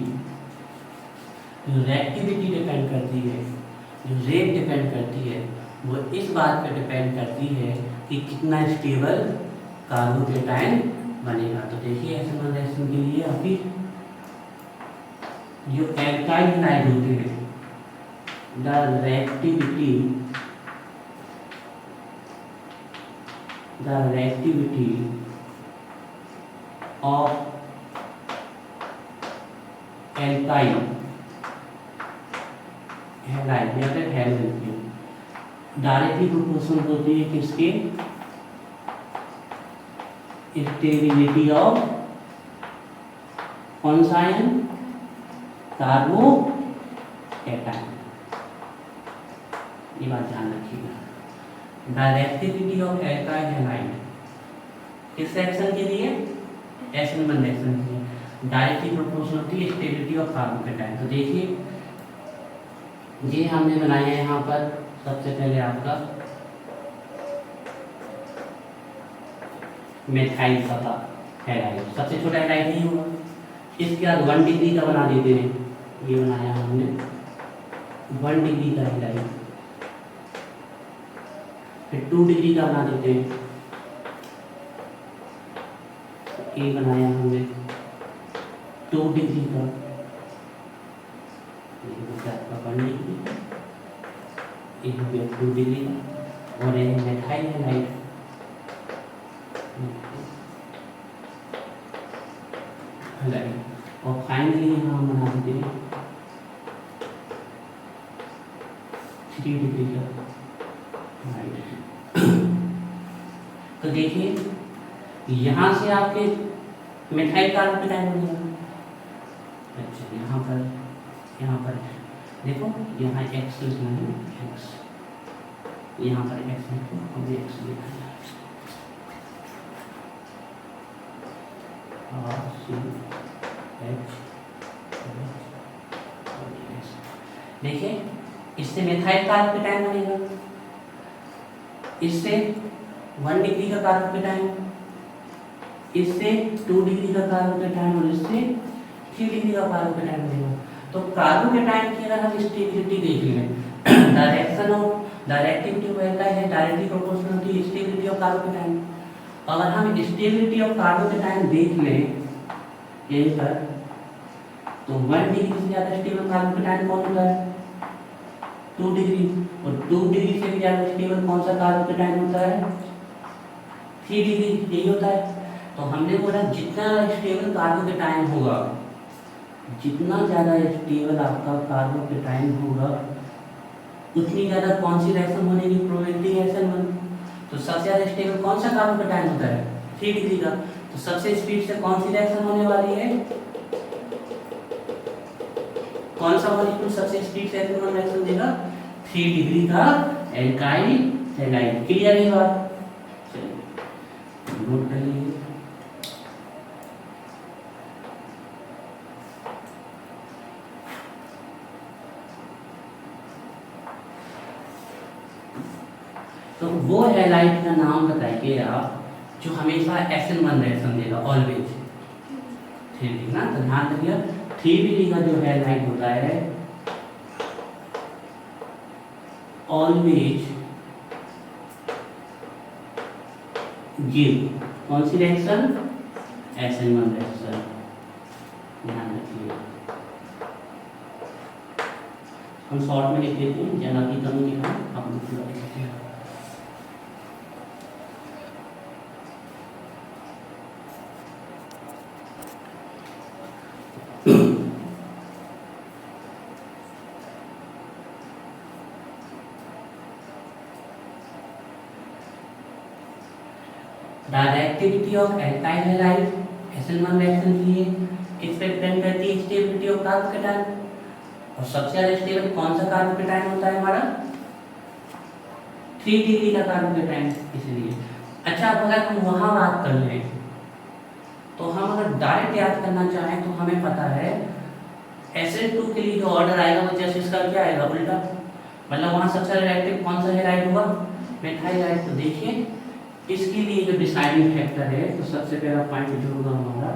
जो रिएक्टिविटी डिपेंड करती है, जो रेट डिपेंड करती है, वो इस बात पे डिपेंड करती है कि कितना स्टेबल कार्बोकेटाइन बनेगा। तो देखिए SN1 रिएक्शन के लिए आपकी जो एल्काइल हैलाइड होते हैं, the reactivity of alkyl halide या फिर हैलाइड डायरेक्टली प्रोपोर्शनल होती है किसके, स्टेबिलिटी ऑफ कौन सा आयन, कार्बोकेटाइन। ये बात ध्यान रखिएगा। डायरेक्टिविटी ऑफ एल्काइल हैलाइड किस रिएक्शन के लिए, SN1 रिएक्शन के लिए डायरेक्टली प्रोपोर्शनल होती है स्टेबिलिटी ऑफ कार्बोकेटाइन। तो देखिए ये हमने बनाया है यहाँ पर सबसे पहले आपका मेथाइल हैलाइड, सबसे छोटा हैलाइड नहीं होगा। इसके बाद 1 डिग्री का बना देते हैं, ये बनाया हमने 1 डिग्री का हैलाइड, फिर 2 डिग्री का बना देते हैं, ये बनाया हमने 2 डिग्री का, आपका 1 डिग्री, ये हो गया 2 डिग्री का, और ये मेथाइल हैलाइड और फाइनली यहाँ हम बना देते हैं 3 डिग्री का। तो देखिए यहाँ से आपके मिथाइल कार्बोकेटाइन बनेगा। अच्छा यहाँ पर देखो, यहाँ x लिखना है, x यहाँ पर x लिखो, हमें x लिखना है। देखिए इससे मिथाइल कार्बोकेटाइन बनेगा, इससे 1 डिग्री का कार्बोकेटाइन, इससे 2 डिग्री का कार्बोकेटाइन और इससे 3 डिग्री का कार्बोकेटाइन बनेगा। तो कार्बोकेटाइन की अगर हम स्टेबिलिटी देख लें, डायरेक्शन ऑफ डायरेक्टिविटी होता है directly proportional to stability of carbocation. अगर हम स्टेबिलिटी ऑफ कार्बोकेटाइन देख लें यहीं पर, तो 1 डिग्री से ज़्यादा स्टेबल कार्बोकेटाइन कौन होता है, 2 डिग्री, और 2 डिग्री से भी ज़्यादा स्टेबल कौन सा कार्बोकेटाइन होता है, 3 डिग्री, यही होता है। तो हमने बोला जितना स्टेबल कार्बोकेटाइन होगा, जितना ज़्यादा स्टेबल आपका कार्बोकेटाइन होगा, उतनी ज़्यादा कौन सी रिएक्शन होने की प्रोबेबिलिटी है SN1। तो सबसे ज़्यादा स्टेबल कौन सा कार्बोकेटाइन होता है, 3 डिग्री का। तो सबसे स्पीड से कौन सी रिएक्शन होने वाली है, कौन सा मॉलिक्यूल सबसे स्पीड से SN1 रिएक्शन देगा, 3 डिग्री का एल्काइल हैलाइड। क्लियर है बात, चलिए नोट कर लीजिए। तो वो हैलाइड का नाम बताइए आप जो हमेशा SN1 रिएक्शन देगा, ऑलवेज। ठीक है ना, तो ध्यान रखिए 3 डिग्री का जो हैलाइड होता है ऑलवेज गिव कौन सी रिएक्शन, SN1 रिएक्शन। ध्यान रखिए हम शॉर्ट में लिख देते हैं, ज़्यादा की कमी नहीं है, आप लोग पूरा लिख सकते हैं। The reactivity of alkyl halide SN1 reaction के लिए किस पे डिपेंड करती है? Stability of carbocation. और सबसे ज्यादा स्टेबल कौन सा कार्बोकेटाइन होता है हमारा? 3 डिग्री का कार्बोकेटाइन। इसलिए अच्छा, अब अगर हम वहां बात कर लें तो हम अगर डायरेक्ट याद करना चाहें तो हमें पता है SN2 के लिए जो ऑर्डर आएगा वो जैसे इसका क्या आएगा, उल्टा। मतलब वहां सबसे रिएक्टिव कौन सा हैलाइड हुआ? Methyl halide. तो देखिए इसके लिए जो डिसाइडिंग फैक्टर है, तो सबसे पहला पॉइंट जो होगा हमारा,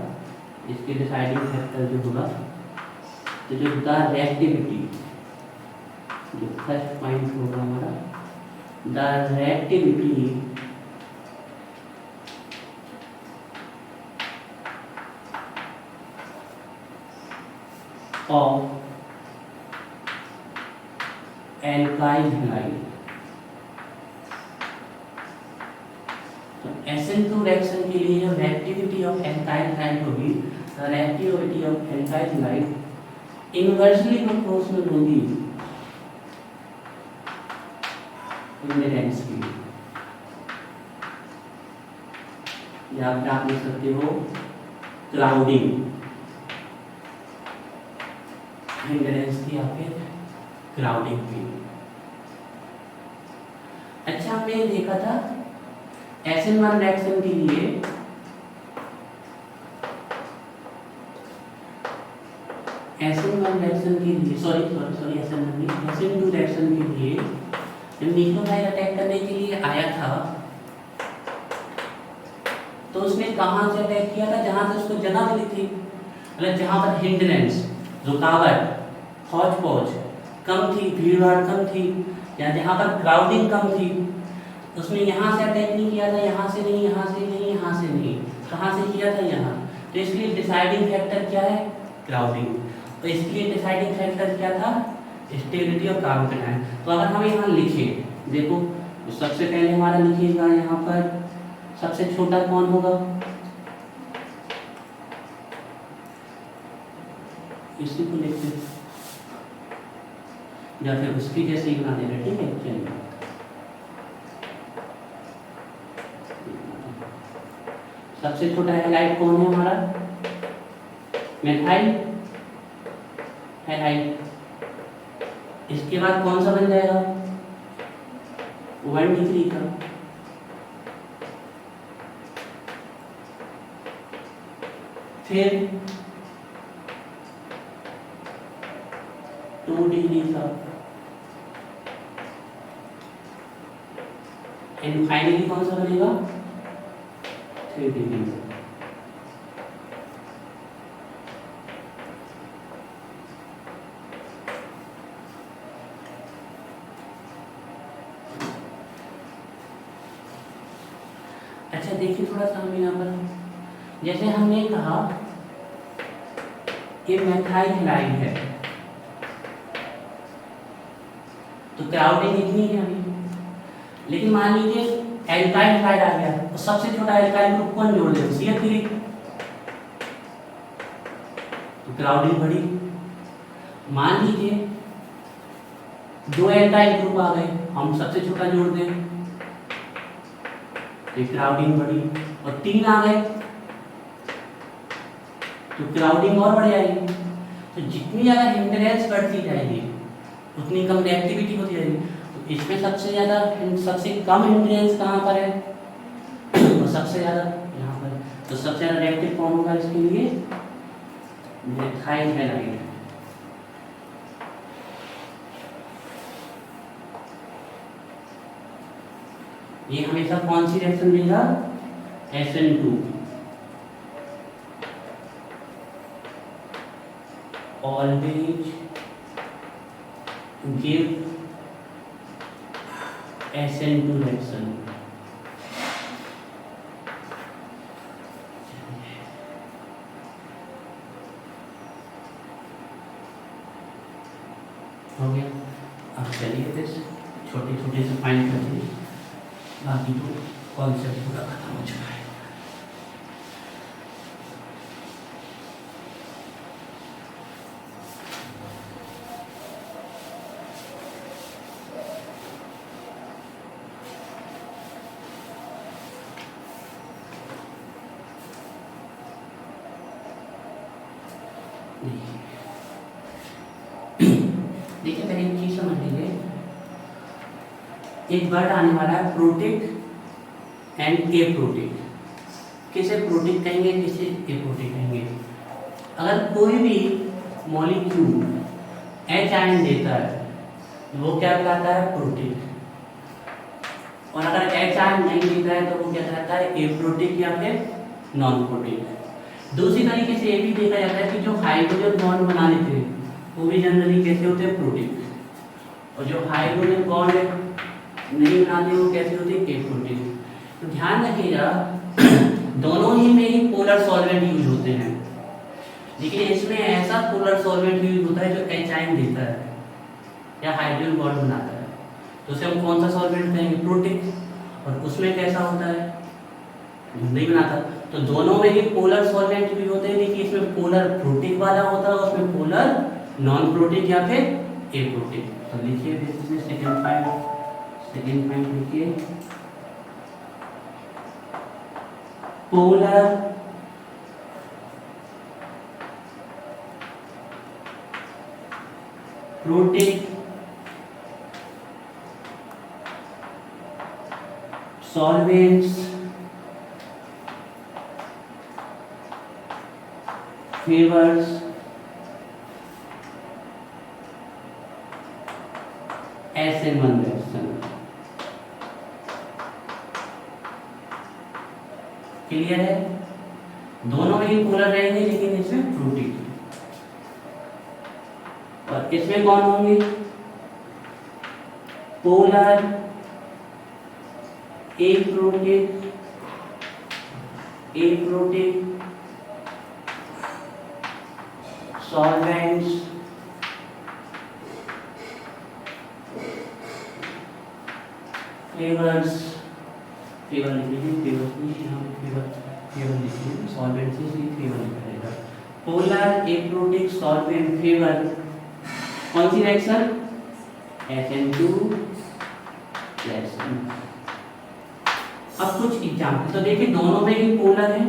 इसके डिसाइडिंग फैक्टर जो होगा, तो जो द रिएक्टिविटी, जो फर्स्ट पॉइंट होगा हमारा, the reactivity of alkyl halide. SN2 reaction के लिए जो रिएक्टिविटी ऑफ एल्काइल हैलाइड होगी, reactivity of alkyl halide inversely proportional होगी हिंडरेंस की। या आप लिख सकते हो क्लाउडिंग, हिंडरेंस की या फिर क्लाउडिंग की। अच्छा, हमने देखा था SN1 रिएक्शन के लिए SN2 रिएक्शन के लिए जब न्यूक्लियोटाइड अटैक करने के लिए आया था तो उसने कहां से अटैक किया था? जहां से उसको जगह मिली थी, मतलब जहां पर हिंडरेंस, रुकावट, हौच पौच कम थी, भीड़ भाड़ कम थी, या जहां पर क्राउडिंग कम थी, उसने यहाँ से अटैक नहीं किया था, यहाँ से नहीं, यहाँ से नहीं, यहाँ से नहीं, कहाँ से किया था? यहाँ। तो इसलिए डिसाइडिंग फैक्टर क्या है? क्राउडिंग। तो इसके लिए डिसाइडिंग फैक्टर क्या था? Stability of carbocation. तो अगर हम यहाँ लिखें, देखो सबसे पहले हमारा लिखिएगा यहाँ पर सबसे छोटा कौन होगा? इसी को लिखते या फिर उसकी जैसे ही बना देना, ठीक है? चलिए, सबसे छोटा हैलाइड कौन है हमारा? Methyl halide. इसके बाद कौन सा बन जाएगा? 1 डिग्री का। फिर 2 डिग्री का, एंड फाइनली कौन सा बनेगा? 3 डिग्री का। अच्छा देखिए, थोड़ा सा हम यहाँ पर जैसे हमने कहा ये मेथाइल हैलाइड है, तो क्राउडिंग इतनी है अभी, लेकिन मान लीजिए एल्काइल हैलाइड आ गया, तो सबसे छोटा एल्काइल ग्रुप कौन जोड़ देगा? CH3। तो क्राउडिंग बढ़ी। मान लीजिए 2 एल्काइल ग्रुप आ गए, हम सबसे छोटा जोड़ दें, तो क्राउडिंग बढ़ी। और 3 आ गए तो क्राउडिंग और बढ़ जाएगी। तो जितनी ज़्यादा हिंडरेंस बढ़ती जाएगी उतनी कम रिएक्टिविटी होती जाएगी। तो इसमें सबसे ज़्यादा, सबसे कम हिंडरेंस कहाँ पर है? और सबसे ज़्यादा यहाँ पर। तो सबसे ज़्यादा रिएक्टिव कौन होगा इसके लिए? Methyl halide. ये हमेशा कौन सी रिएक्शन देगा? SN2। Always give SN2 reaction। हो गया। बाकी तो कॉन्सेप्ट पूरा खत्म हो चुका है। देखिए पहले एक चीज समझ लीजिए, एक वर्ड आने वाला है प्रोटिक एंड एप्रोटिक। किसे प्रोटिक कहेंगे, किसे एप्रोटिक कहेंगे। अगर कोई भी मॉलिक्यूल H आयन देता है वो क्या कहलाता है, प्रोटिक। और अगर H आयन नहीं देता है तो वो क्या कहलाता है, एप्रोटिक या फिर नॉन प्रोटिक। दूसरी तरीके से ये भी देखा जाता है कि जो हाइड्रोजन बॉन्ड बना लेते हैं वो भी जनरली कैसे होते हैं, प्रोटिक। और जो हाइड्रोजन बॉन्ड नहीं बनाते वो कैसे होते हैं, एप्रोटिक। तो ध्यान रखिएगा दोनों ही में ही पोलर सॉल्वेंट यूज होते हैं, लेकिन इसमें ऐसा पोलर सॉल्वेंट यूज होता है जो H आयन देता है या हाइड्रोजन बॉन्ड बनाता है, तो उसे हम कौन सा सॉल्वेंट कहेंगे, प्रोटिक। और उसमें कैसा होता है, नहीं बनाता। तो दोनों में ही पोलर सॉल्वेंट भी होते हैं, लेकिन इसमें पोलर प्रोटिक वाला होता है, उसमें पोलर नॉन प्रोटिक या फिर एप्रोटिक। तो लिखिए सेकंड पॉइंट लिखिए, polar protic solvents favors SN1 reaction। Clear है, दोनों में ही पोलर रहेंगे लेकिन इसमें प्रोटिक, और इसमें कौन होंगे, polar aprotic solvents favours, favour लिखिए, फेवर लिखिए, सॉल्वेंट से फेवर लिखा जाएगा। पोलर एप्रोटिक सॉल्वेंट फेवर कौन सी रिएक्शन, SN2 रिएक्शन। अब कुछ एग्जाम्पल तो देखिए, दोनों में ही पोलर है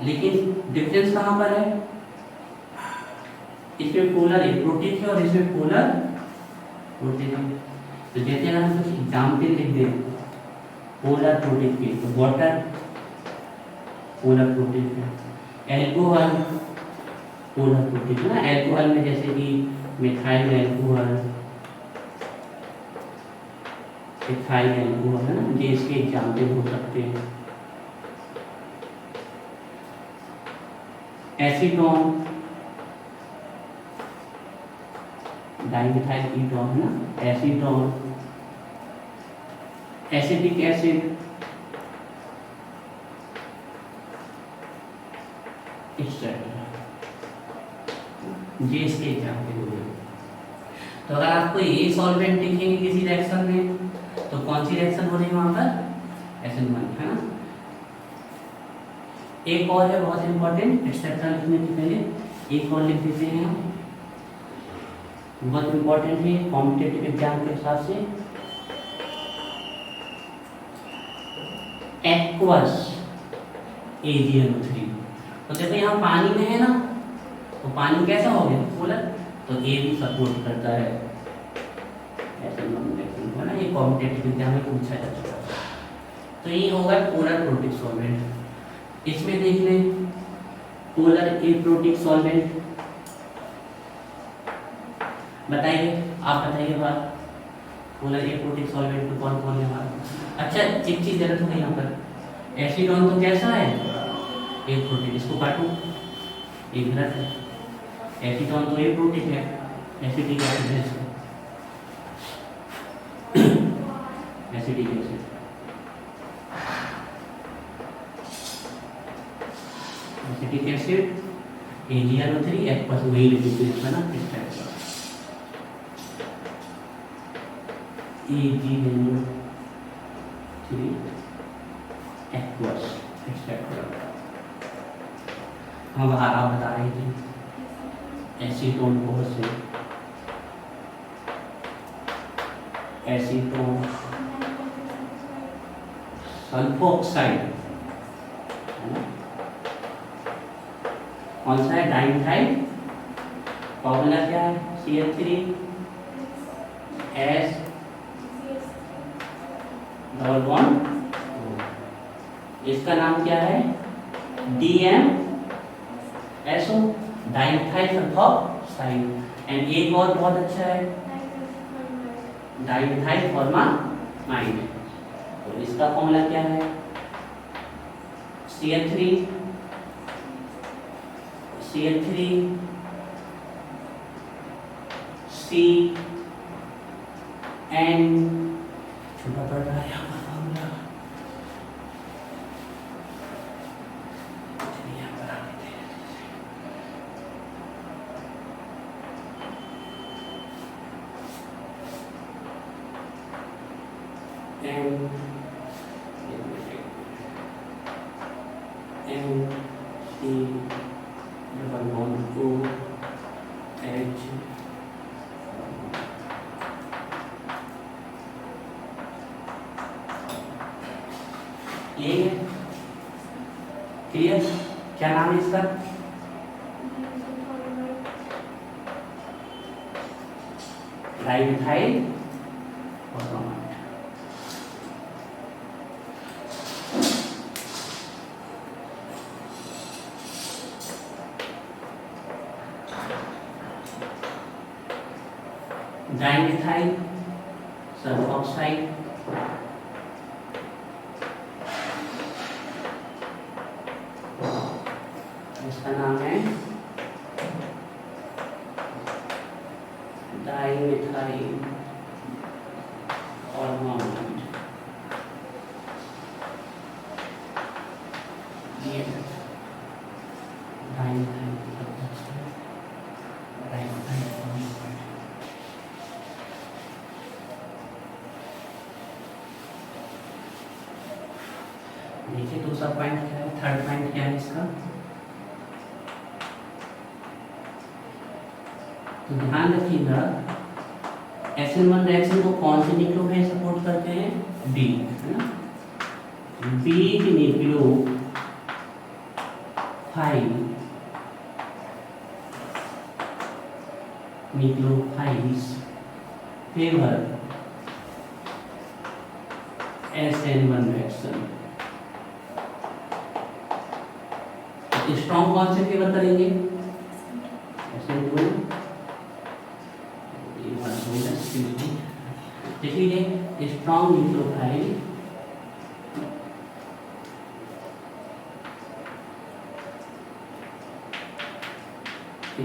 लेकिन डिफरेंस कहाँ पर है, इसमें पोलर एप्रोटिक है और इसमें पोलर प्रोटिक है। तो जैसे अगर हम कुछ एग्जाम्पल लिख दें पोलर प्रोटिक के, तो वाटर पोलर प्रोटिक है, एल्कोहल पोलर प्रोटिक है ना। एल्कोहल में जैसे कि मिथाइल एल्कोहल है ना, ये इसके एग्जाम्पल हो सकते हैं। एसीटोन डाइमिथाइल कीटोन है ना, एसीटोन, एसिटिक एसिड, ये इसके एग्जाम्पल हो गए। तो अगर आपको ये सॉल्वेंट दिखेंगे किसी रिएक्शन में तो कौन सी रिएक्शन हो रही है वहां पर, SN1 है ना। एक और है बहुत इंपॉर्टेंट, एक्सेट्रा लिखने के पहले एक और लिख देते हैं हम, बहुत इंपॉर्टेंट है कॉम्पिटिटिव एग्जाम के हिसाब से। Aqueous AgNO3। तो देखो यहाँ पानी में है ना, तो पानी कैसा हो गया, पोलर, तो A भी सपोर्ट करता है है ना। ये कॉम्पिटिटिव एग्जाम में पूछा जा चुका है। तो ये होगा पोलर प्रोटिक सॉल्वेंट। इसमें देख लें पोलर एप्रोटिक सॉल्वेंट, बताइए, आप बताइए बात, पोलर एप्रोटिक सॉल्वेंट तो कौन कौन है हमारा। अच्छा एक चीज गलत हो गई यहाँ पर, एसीटोन तो कैसा है, एप्रोटिक, इसको काटो, ये गलत है। एसीटोन तो एप्रोटिक है, एसिटिक एसिड है इसको, acetic acid. Acetic acid AgNO3 aqueous वही लिखिए है ना, इस टाइप का AgNO3 3 एक्वस एक्सेट्रा। हम आप बता रहे थे एसीटोन को से एसीटोन सल्फोक्साइड है ना, कौन सा है, डाइमिथाइल, फॉर्मूला क्या है, CH3 S डबल बॉन्ड, इसका नाम क्या है, DMSO डाइमिथाइल सल्फोक्साइड। एंड एक और बहुत अच्छा है डाइमिथाइल फॉर्मामाइड। तो इसका फॉर्मूला क्या है, CH3 C N, छोटा पड़ रहा है यहाँ पर फॉर्मूला, यहाँ पर आ देते हैं। C double bond O H, ये है क्लियर। क्या नाम है इसका, डाइमिथाइल फॉर्मामाइड। डाइमिथाइल सल्फोक्साइड इसका नाम है डाइमिथाइल फॉर्मामाइड। ये डाइमिथाइल फॉर्मामाइड। देखिए दूसरा पॉइंट क्या है, थर्ड पॉइंट क्या है इसका, तो ध्यान रखिएगा SN1 रिएक्शन को कौन से न्यूक्लियोफाइल सपोर्ट करते हैं, B है ना, weak nucleophiles favour SN1 reaction. Strong कौन से फेवर करेंगे, SN2। देख लीजिए strong nucleophile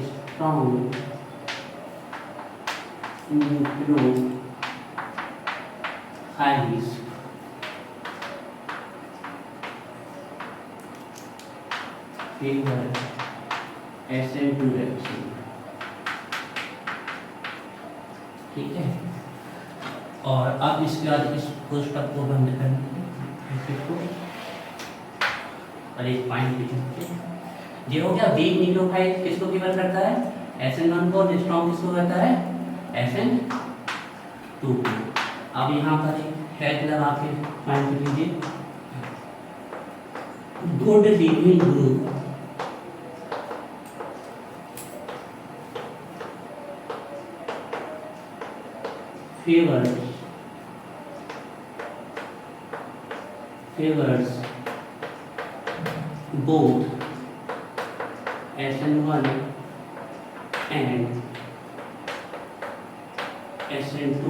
strong nucleophiles favour SN2 reaction. ठीक है, और अब इसके बाद इस पुस्तक को बंद करने को और एक पॉइंट लिखेंगे। ये हो गया वीक न्यूक्लियोफाइल किसको फेवर करता है, SN1 को, और स्ट्रॉन्ग किसको करता है, SN2 को। अब यहाँ पर हेड लगा के पॉइंट लीजिए, good leaving group favors both SN1 and SN2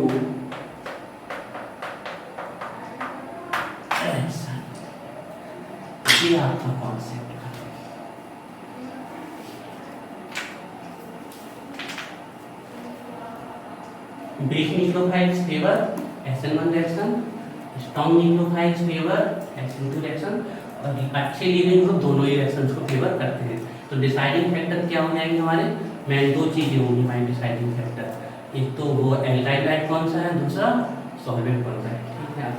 reaction। ये आपका कॉन्सेप्ट है। Weak nucleophiles favour SN1 reaction, strong nucleophiles favour SN2 reaction, और अच्छे लीविंग ग्रुप दोनों ही रिएक्शंस को फेवर करते हैं। तो डिसाइडिंग फैक्टर क्या हो जाएंगे हमारे, मेन दो चीजें होंगी हमारी डिसाइडिंग फैक्टर, एक तो वो एल्काइल कौन सा है, दूसरा सॉल्वेंट कौन सा है। ठीक है, आप